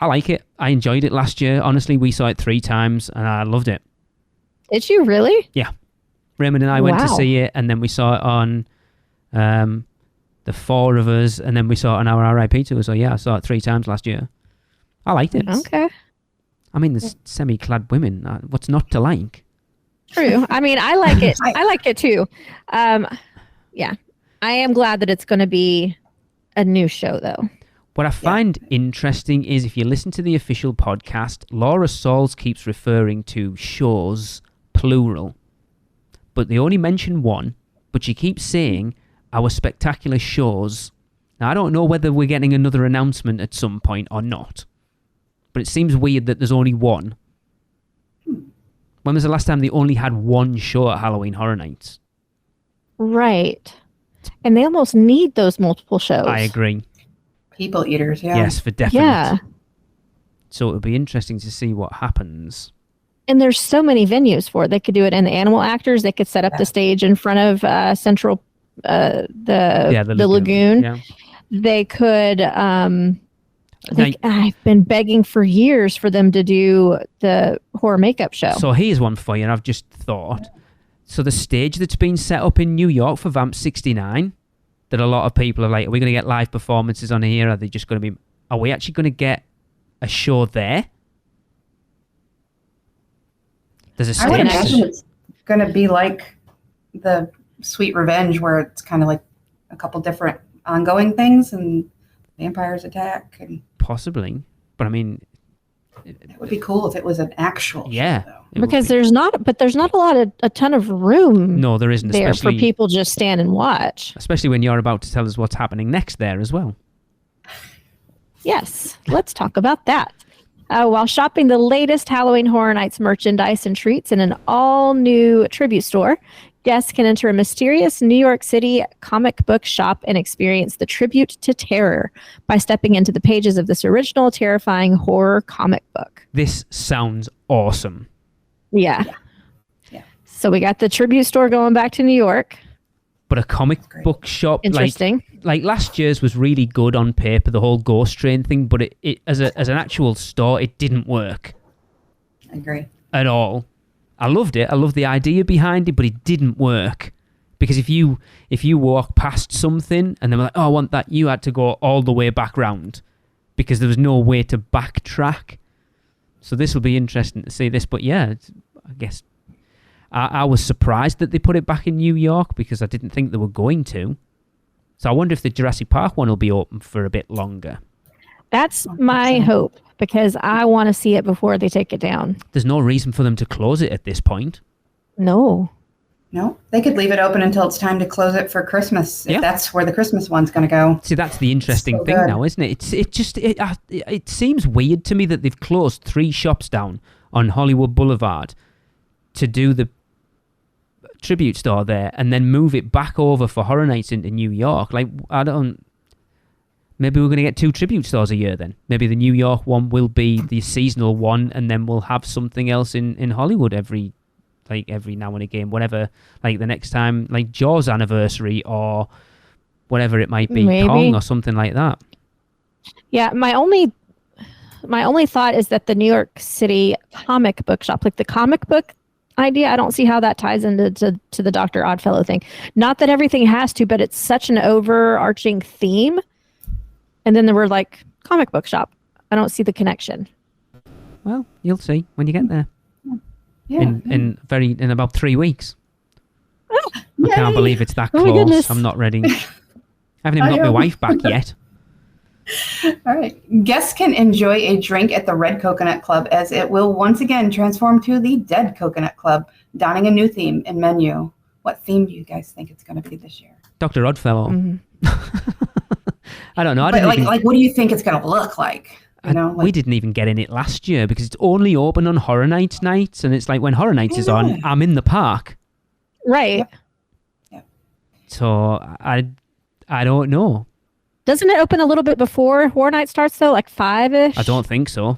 I like it. I enjoyed it last year. Honestly, we saw it 3 times, and I loved it. Did you really? Yeah. Raymond and I went to Wow. see it, and then we saw it on the 4 of us, and then we saw it on our RIP tour. So yeah, I saw it 3 times last year. I liked it. Okay. I mean, there's semi-clad women. What's not to like? True. I mean, I like it. I like it too. Yeah. I am glad that it's going to be a new show, though. What I find interesting is if you listen to the official podcast, Laura Sauls keeps referring to shows, plural. But they only mention one, but she keeps saying our spectacular shows. Now, I don't know whether we're getting another announcement at some point or not. but it seems weird that there's only one. When was the last time they only had one show at Halloween Horror Nights? Right. And they almost need those multiple shows. I agree. People eaters, yeah. Yes, for definite. Yeah. So it would be interesting to see what happens. And there's so many venues for it. They could do it in the Animal Actors. They could set up the stage in front of Central, the Lagoon. Yeah. They could. I've been begging for years for them to do the horror makeup show. So here's one for you, and I've just thought. So the stage that's been set up in New York for Vamp 69, that a lot of people are like, are we going to get live performances on here? Are they just going to be? Are we actually going to get a show there? There's a stage. I would imagine it's going to be like the Sweet Revenge, where it's kind of like a couple different ongoing things, and vampires attack, and possibly. But I mean, it would be cool if it was an actual show, because there's not a ton of room. No, there isn't there for people just stand and watch. Especially when you're about to tell us what's happening next there as well. Yes, let's talk about that. While shopping the latest Halloween Horror Nights merchandise and treats in an all-new tribute store, guests can enter a mysterious New York City comic book shop and experience the tribute to terror by stepping into the pages of this original, terrifying horror comic book. This sounds awesome. Yeah. So we got the tribute store going back to New York. But a comic book shop, interesting. Like last year's was really good on paper, the whole Ghost Train thing, but it as an actual store, it didn't work. I agree. At all. I loved it. I loved the idea behind it, but it didn't work. Because if you walk past something and they were like, oh, I want that, you had to go all the way back round because there was no way to backtrack. So this will be interesting to see this. But yeah, I guess I was surprised that they put it back in New York because I didn't think they were going to. So I wonder if the Jurassic Park one will be open for a bit longer. That's my hope, because I want to see it before they take it down. There's no reason for them to close it at this point. No, they could leave it open until it's time to close it for Christmas. If that's where the Christmas one's going to go. See, that's the interesting thing now, isn't it? It seems weird to me that they've closed 3 shops down on Hollywood Boulevard to do the tribute store there and then move it back over for Horror Nights into New York. Like, maybe we're going to get 2 tribute stores a year then. Maybe the New York one will be the seasonal one, and then we'll have something else in Hollywood every now and again, whatever, like the next time, like Jaws anniversary or whatever it might be, maybe. Kong or something like that. Yeah, my only thought is that the New York City comic book shop, like the comic book idea, I don't see how that ties into to the Dr. Oddfellow thing. Not that everything has to, but it's such an overarching theme. And then there were like comic book shop. I don't see the connection. Well, you'll see when you get there. Yeah. In about 3 weeks. Oh, I can't believe it's that close. I'm not ready. I haven't even got my wife back yet. All right. Guests can enjoy a drink at the Red Coconut Club, as it will once again transform to the Dead Coconut Club, donning a new theme and menu. What theme do you guys think it's going to be this year? Dr. Oddfellow. Mm-hmm. I don't know. But what do you think it's going to look like? We didn't even get in it last year because it's only open on Horror Nights nights, and it's like when Horror Nights is on, I'm in the park. Right. Yeah. So I don't know. Doesn't it open a little bit before Horror Night starts though, like 5-ish? I don't think so.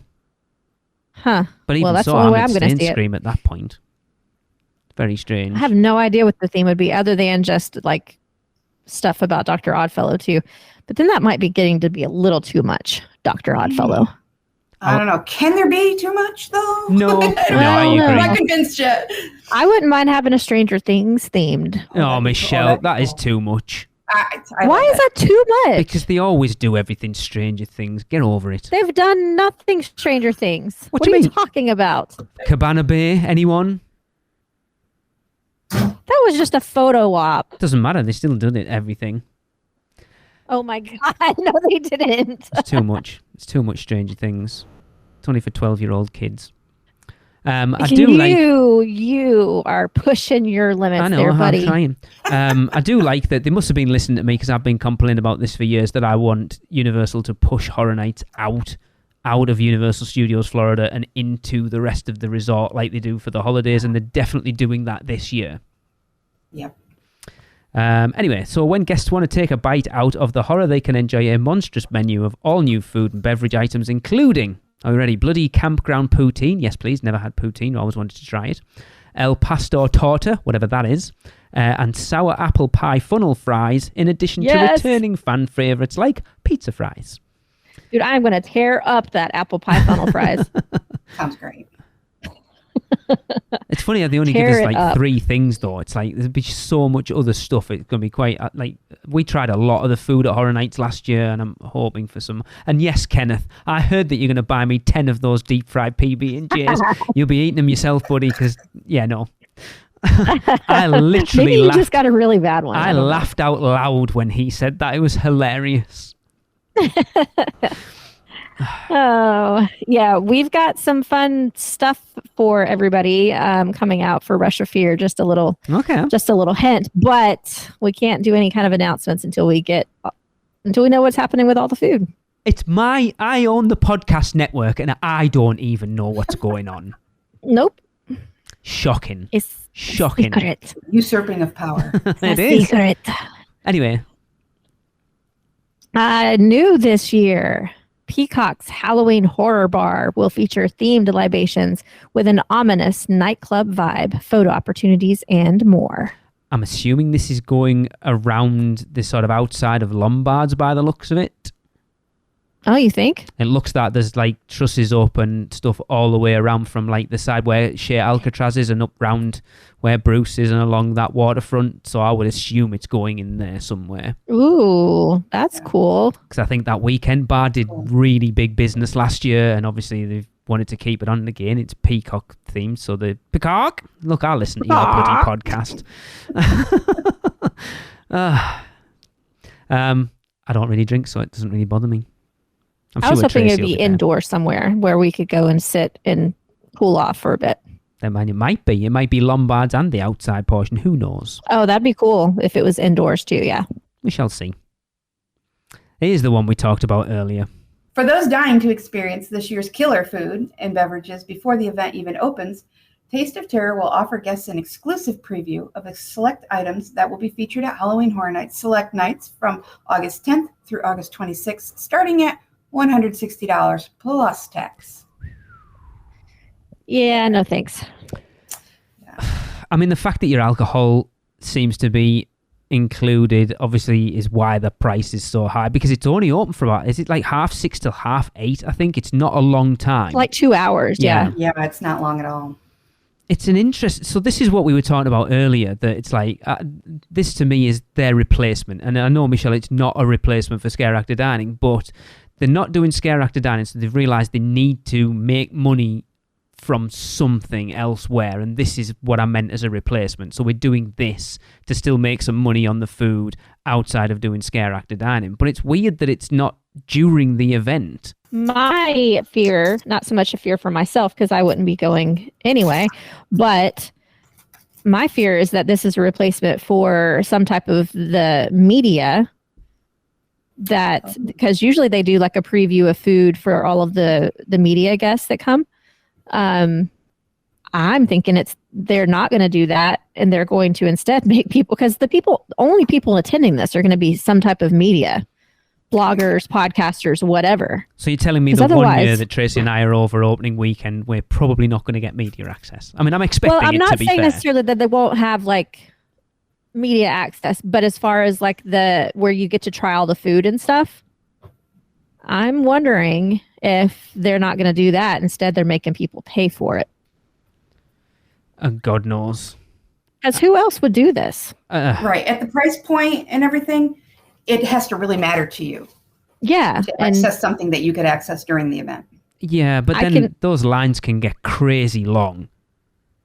Huh. But even that's so, the only way I'm going to see it. Scream at that point. Very strange. I have no idea what the theme would be other than just like stuff about Dr. Oddfellow too. But then that might be getting to be a little too much, Dr. Oddfellow. I don't know. Can there be too much though? No, I agree. I'm not convinced yet. I wouldn't mind having a Stranger Things themed. Oh, Michelle, that is too much. Why is that too much? Because they always do everything Stranger Things. Get over it. They've done nothing Stranger Things. What do you are mean? You talking about? Cabana Bay, anyone? That was just a photo op. Doesn't matter. They still did it. Everything. Oh my God. No, they didn't. It's too much. It's too much Stranger Things. It's only for 12-year-old kids. You are pushing your limits. I know, there, buddy. I'm trying. I do like that they must have been listening to me because I've been complaining about this for years, that I want Universal to push Horror Nights out out of Universal Studios Florida and into the rest of the resort like they do for the holidays, and they're definitely doing that this year. Yep. Anyway, so when guests want to take a bite out of the horror, they can enjoy a monstrous menu of all new food and beverage items, including, are we ready? Bloody campground poutine. Yes, please. Never had poutine. Always wanted to try it. El Pastor Torta, whatever that is. And sour apple pie funnel fries, in addition to returning fan favorites like pizza fries. Dude, I'm going to tear up that apple pie funnel fries. Sounds great. It's funny how they only give us like 3 things though. It's like there'd be so much other stuff. It's going to be quite like, we tried a lot of the food at Horror Nights last year, and I'm hoping for some. And yes, Kenneth, I heard that you're going to buy me 10 of those deep fried PB&Js. You'll be eating them yourself, buddy, because I literally Maybe you just got a really bad one. I laughed out loud when he said that. It was hilarious. Oh, yeah. We've got some fun stuff for everybody coming out for Rush of Fear. Just a little hint, but we can't do any kind of announcements until we know what's happening with all the food. I own the podcast network and I don't even know what's going on. Nope. Shocking. It's shocking. Secret. Usurping of power. It is. Secret. Anyway. New this year, Peacock's Halloween Horror Bar will feature themed libations with an ominous nightclub vibe, photo opportunities, and more. I'm assuming this is going around the sort of outside of Lombards by the looks of it. Oh, you think? It looks like there's like trusses up and stuff all the way around from like the side where Shea Alcatraz is and up round where Bruce is and along that waterfront. So I would assume it's going in there somewhere. Ooh, that's cool. Because I think that Weekend Bar did really big business last year, and obviously they've wanted to keep it on again. It's Peacock themed, so the Peacock. Look, I'll listen to your bloody podcast. I don't really drink, so it doesn't really bother me. I was hoping it'd be indoors somewhere where we could go and sit and cool off for a bit. It might be. It might be Lombards and the outside portion. Who knows? Oh, that'd be cool if it was indoors too, yeah. We shall see. Here's the one we talked about earlier. For those dying to experience this year's killer food and beverages before the event even opens, Taste of Terror will offer guests an exclusive preview of the select items that will be featured at Halloween Horror Nights select nights from August 10th through August 26th, starting at $160 plus tax. Yeah, no thanks. I mean, the fact that your alcohol seems to be included obviously is why the price is so high, because it's only open for about, is it like 6:30 till 8:30? I think it's not a long time. Like 2 hours, yeah. Yeah, it's not long at all. It's an interest. So this is what we were talking about earlier, that it's like, this to me is their replacement. And I know, Michelle, it's not a replacement for Scare Actor Dining, but they're not doing Scare Actor Dining, so they've realised they need to make money from something elsewhere, and this is what I meant as a replacement. So we're doing this to still make some money on the food outside of doing Scare Actor Dining. But it's weird that it's not during the event. My fear, not so much a fear for myself because I wouldn't be going anyway, but my fear is that this is a replacement for some type of the media, that because usually they do like a preview of food for all of the media guests that come. I'm thinking they're not going to do that, and they're going to instead make people, because only people attending this are going to be some type of media, bloggers, podcasters, whatever. So you're telling me the one year that Tracy and I are over opening weekend, we're probably not going to get media access? I mean, I'm expecting it to be fair. Well, I'm not saying necessarily that they won't have like media access, but as far as like where you get to try all the food and stuff, I'm wondering if they're not going to do that. Instead, they're making people pay for it. God knows. Because who else would do this? Right. At the price point and everything, it has to really matter to you. Yeah. To access something that you could access during the event. Yeah, but then those lines can get crazy long.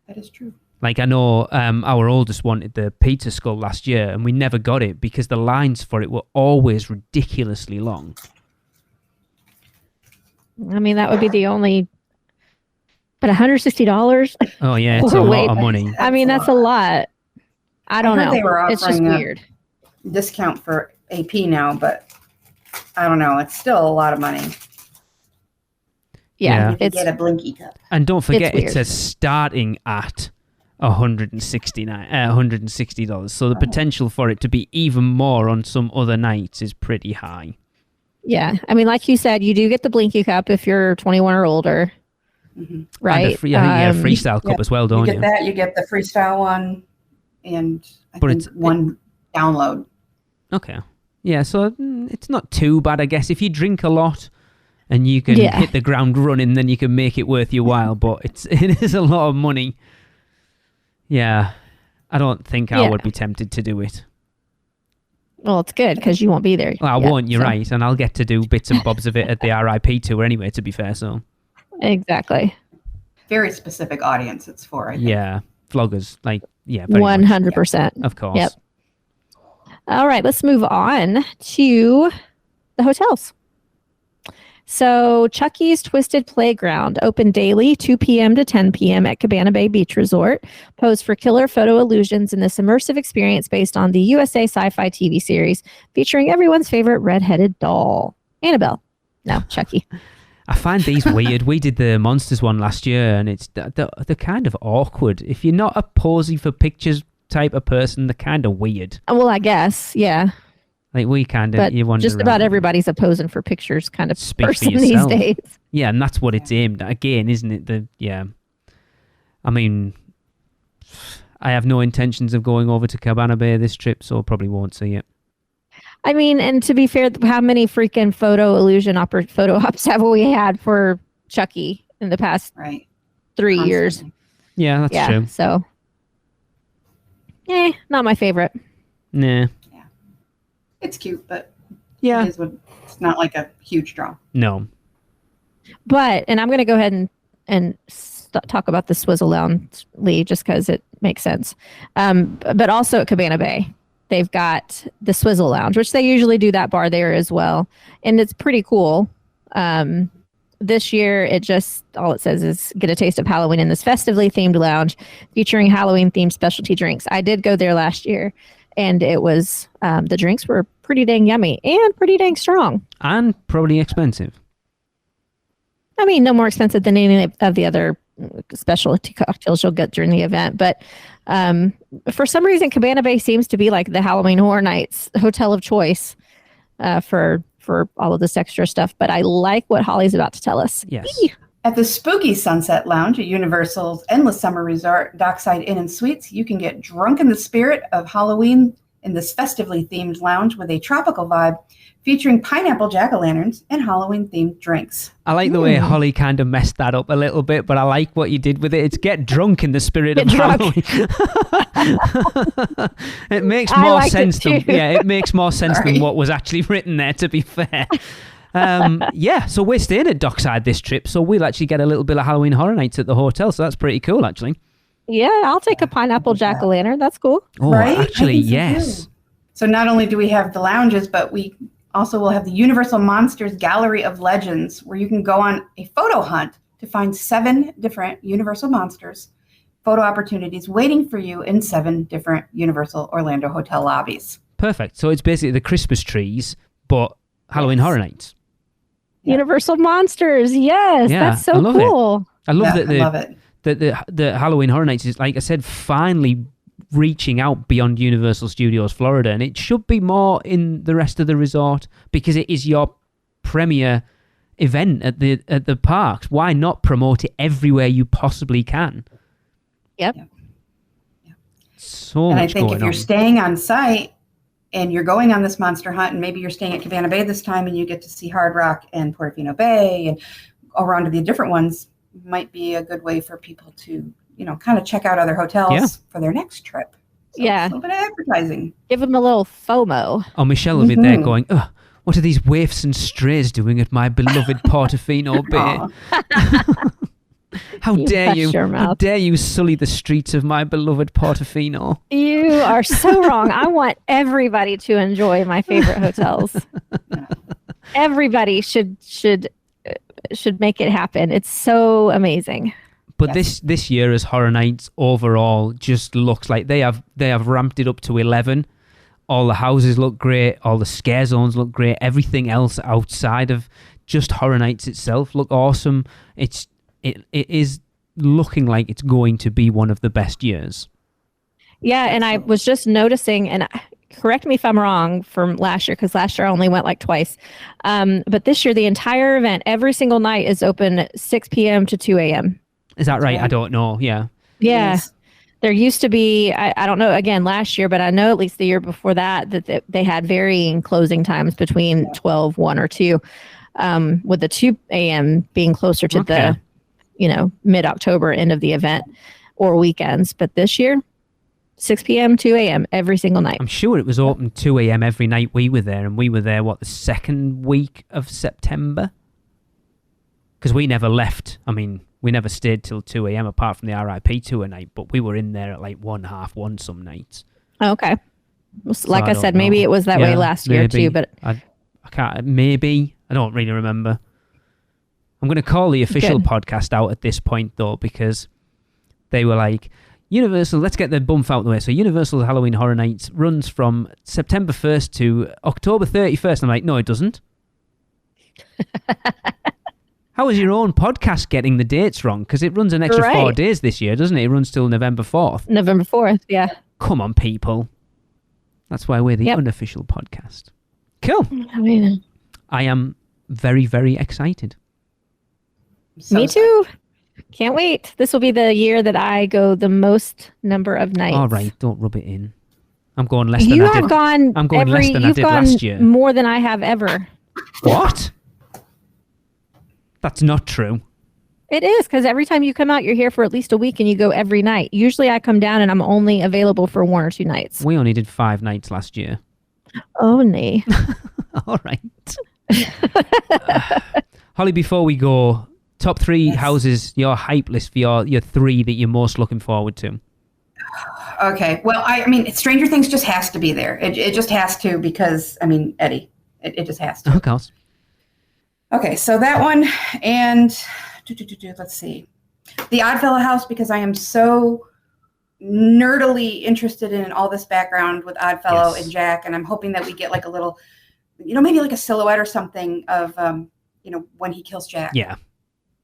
That is true. Like, I know our oldest wanted the pizza skull last year, and we never got it because the lines for it were always ridiculously long. I mean, that would be the only... But $160? Oh, yeah, it's a lot of money. I mean, that's a lot. I don't know. They were it's just weird. Discount for AP now, but I don't know. It's still a lot of money. Yeah, You can get a blinky cup. And don't forget, It's it says starting at $160. So the potential for it to be even more on some other nights is pretty high. Yeah. I mean, like you said, you do get the Blinky Cup if you're 21 or older. Mm-hmm. Right. And I think you get a freestyle cup as well, don't you? You get that. You get the freestyle one, and I think one download. Okay. Yeah, so it's not too bad, I guess. If you drink a lot and you can hit the ground running, then you can make it worth your while. But it is a lot of money. Yeah, I don't think I would be tempted to do it. Well, it's good because you won't be there. Well, I won't, you're right. And I'll get to do bits and bobs of it at the RIP tour anyway, to be fair. So exactly. Very specific audience it's for, I think. Yeah, vloggers. Like, yeah, 100%. Of course. Yep. All right, let's move on to the hotels. So Chucky's Twisted Playground, open daily, 2 p.m. to 10 p.m. at Cabana Bay Beach Resort. Pose for killer photo illusions in this immersive experience based on the USA Sci-Fi TV series featuring everyone's favorite redheaded doll, Annabelle. No, Chucky. I find these weird. We did the Monsters one last year, and they're kind of awkward. If you're not a posing for pictures type of person, they're kind of weird. Well, I guess, yeah. Like we kind of, you wonder. Just about everybody's a posing for pictures kind of person yourself. these days. Yeah, and that's what it's aimed at again, isn't it? I mean, I have no intentions of going over to Cabana Bay this trip, so probably won't see it. I mean, and to be fair, how many freaking photo ops have we had for Chucky in the past 3 years? Yeah, that's true. So, not my favorite. Nah. It's cute, but it's not like a huge draw. No. But, and I'm going to go ahead and talk about the Swizzle Lounge, Lee, just because it makes sense. But also at Cabana Bay, they've got the Swizzle Lounge, which they usually do that bar there as well. And it's pretty cool. This year, all it says is get a taste of Halloween in this festively themed lounge featuring Halloween themed specialty drinks. I did go there last year. And it was, the drinks were pretty dang yummy and pretty dang strong. And probably expensive. I mean, no more expensive than any of the other specialty cocktails you'll get during the event. But for some reason, Cabana Bay seems to be like the Halloween Horror Nights hotel of choice for all of this extra stuff. But I like what Holly's about to tell us. Yes. At the Spooky Sunset Lounge at Universal's Endless Summer Resort, Dockside Inn and Suites, you can get drunk in the spirit of Halloween in this festively themed lounge with a tropical vibe featuring pineapple jack-o'-lanterns and Halloween-themed drinks. I like the way Holly kind of messed that up a little bit, but I like what you did with it. It's get drunk in the spirit of Halloween. It makes more sense it makes more sense than what was actually written there, to be fair. So we're staying at Dockside this trip, so we'll actually get a little bit of Halloween Horror Nights at the hotel, so that's pretty cool, actually. Yeah, I'll take a pineapple jack-o'-lantern. That's cool. Oh, right? Actually, yes. So not only do we have the lounges, but we also will have the Universal Monsters Gallery of Legends, where you can go on a photo hunt to find 7 different Universal Monsters photo opportunities waiting for you in 7 different Universal Orlando hotel lobbies. Perfect. So it's basically the Christmas trees, but Halloween Horror Nights. Universal Monsters, yes, that's so cool. I love that. I love it. The Halloween Horror Nights is, like I said, finally reaching out beyond Universal Studios Florida, and it should be more in the rest of the resort because it is your premier event at the parks. Why not promote it everywhere you possibly can? Yep. So and much I think going if you're on. staying on site and you're going on this monster hunt, and maybe you're staying at Cabana Bay this time, and you get to see Hard Rock and Portofino Bay and around to the different ones, might be a good way for people to, kind of check out other hotels for their next trip. So Yeah. a little bit of advertising. Give them a little FOMO. Oh, Michelle will be there going, what are these waifs and strays doing at my beloved Portofino Bay? How dare you? How dare you sully the streets of my beloved Portofino? You are so wrong. I want everybody to enjoy my favorite hotels. Everybody should make it happen. It's so amazing. But this year as Horror Nights overall just looks like they have ramped it up to 11. All the houses look great. All the scare zones look great. Everything else outside of just Horror Nights itself look awesome. It is looking like it's going to be one of the best years. Yeah, and I was just noticing, and correct me if I'm wrong from last year, because last year I only went like twice. But this year, the entire event, every single night is open 6 p.m. to 2 a.m. Is that right? I don't know. Yeah. Yeah. There used to be, I don't know, again, last year, but I know at least the year before that they had varying closing times between 12, 1, or 2, with the 2 a.m. being closer to the, mid-October end of the event or weekends. But this year, 6 p.m., 2 a.m. every single night. I'm sure it was open 2 a.m. every night we were there, and we were there, the second week of September? Because we never left. I mean, we never stayed till 2 a.m. apart from the RIP tour night, but we were in there at like 1:30 some nights. Okay. So like I said, maybe it was that way last year too, but I can't. Maybe I don't really remember. I'm going to call the official podcast out at this point though, because they were like, Universal, let's get the bump out the way. So Universal Halloween Horror Nights runs from September 1st to October 31st. I'm like, no, it doesn't. How is your own podcast getting the dates wrong? Because it runs an extra 4 days this year, doesn't it? It runs till November 4th. November 4th, yeah. Come on, people. That's why we're the unofficial podcast. Cool. I am very, very excited. Me too. Can't wait. This will be the year that I go the most number of nights. All right, don't rub it in. I'm going less than I did. You have gone. I'm going less than I did last year. More than I have ever. What? That's not true. It is, because every time you come out, you're here for at least a week and you go every night. Usually I come down and I'm only available for 1 or 2 nights. We only did 5 nights last year. Only. All right. Holly, before we go, top 3 houses, your hype list for your 3 that you're most looking forward to. Okay. Well, I mean, Stranger Things just has to be there. It just has to because, I mean, Eddie. It just has to. Of course. Okay, so that one, and let's see. The Oddfellow house, because I am so nerdily interested in all this background with Oddfellow and Jack, and I'm hoping that we get like a little, maybe like a silhouette or something of, when he kills Jack. Yeah.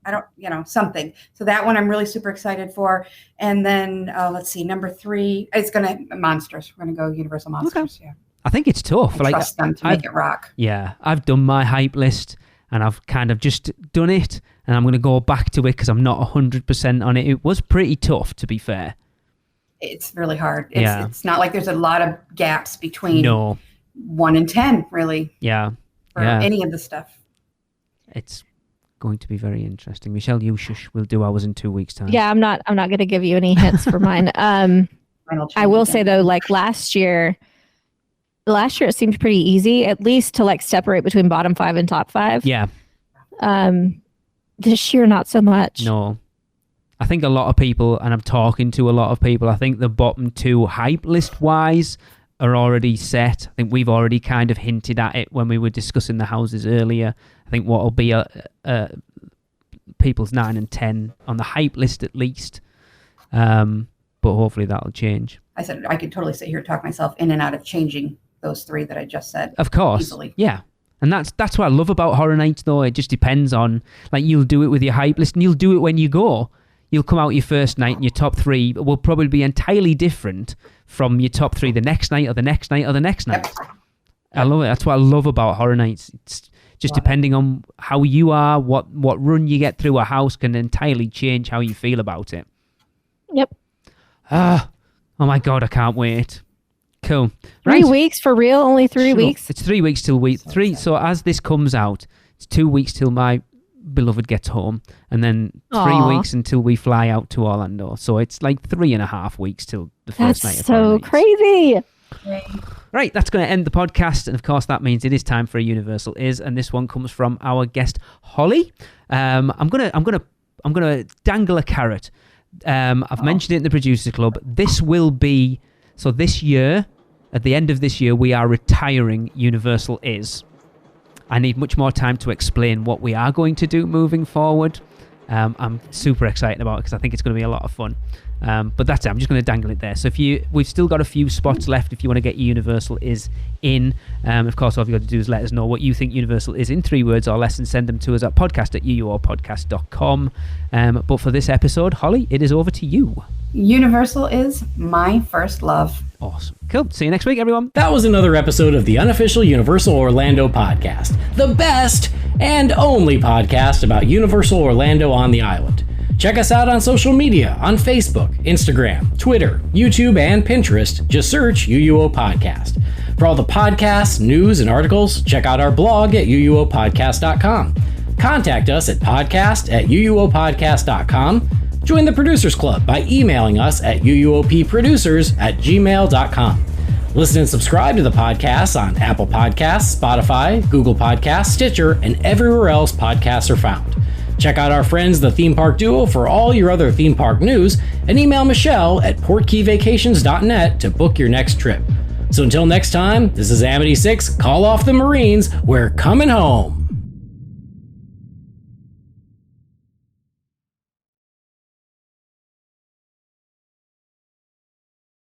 I don't, something. So that one I'm really super excited for. And then, let's see, number 3, it's going to, Monsters. We're going to go Universal Monsters, yeah. I think it's tough. I trust them to make it rock. Yeah, I've done my hype list. And I've kind of just done it, and I'm going to go back to it because I'm not 100% on it. It was pretty tough, to be fair. It's really hard. It's not like there's a lot of gaps between 1 and 10, really. Yeah. For any of the stuff. It's going to be very interesting. Michelle, you shush. We'll do ours in 2 weeks' time. Yeah, I'm not going to give you any hints for mine. I will say though, like last year it seemed pretty easy, at least to like separate between bottom 5 and top 5. Yeah. This year, not so much. No. I think a lot of people, and I'm talking to a lot of people, I think the bottom 2 hype list wise are already set. I think we've already kind of hinted at it when we were discussing the houses earlier. I think what will be people's 9 and 10 on the hype list at least. But hopefully that'll change. I said I could totally sit here and talk myself in and out of changing those 3 that I just said. Of course. Easily. Yeah. And that's what I love about Horror Nights, though. It just depends on, like, you'll do it with your hype list, and you'll do it when you go. You'll come out your first night, and your top 3 will probably be entirely different from your top 3 the next night or the next night or the next night. Yep. I love it. That's what I love about Horror Nights. It's just depending on how you are, what run you get through a house can entirely change how you feel about it. Yep. Oh my God, I can't wait. Cool. 3 weeks for real? Only 3 weeks? It's 3 weeks till week 3. So as this comes out, it's 2 weeks till my beloved gets home, and then 3 weeks until we fly out to Orlando. So it's like 3.5 weeks till the first night of Horror Nights. That's so crazy. Right, that's going to end the podcast, and of course that means it is time for a Universal Is, and this one comes from our guest Holly. I'm gonna dangle a carrot. I've mentioned it in the Producer Club. This year, at the end of this year, we are retiring Universal Is. I need much more time to explain what we are going to do moving forward. I'm super excited about it because I think it's going to be a lot of fun. But that's it. I'm just going to dangle it there. So we've still got a few spots left if you want to get Universal Is in. Of course, all you've got to do is let us know what you think Universal is in 3 words or less and send them to us at podcast@uuopodcast.com. But for this episode, Holly, it is over to you. Universal is my first love. Awesome. Cool. See you next week, everyone. That was another episode of the unofficial Universal Orlando podcast, the best and only podcast about Universal Orlando on the island. Check us out on social media on Facebook, Instagram, Twitter, YouTube, and Pinterest. Just search UUO Podcast. For all the podcasts, news, and articles, check out our blog at uuopodcast.com. Contact us at podcast@uuopodcast.com. Join the Producers Club by emailing us at uuopproducers@gmail.com. Listen and subscribe to the podcast on Apple Podcasts, Spotify, Google Podcasts, Stitcher, and everywhere else podcasts are found. Check out our friends, the Theme Park Duo, for all your other theme park news, and email Michelle at portkeyvacations.net to book your next trip. So until next time, this is Amity 6, call off the Marines, we're coming home.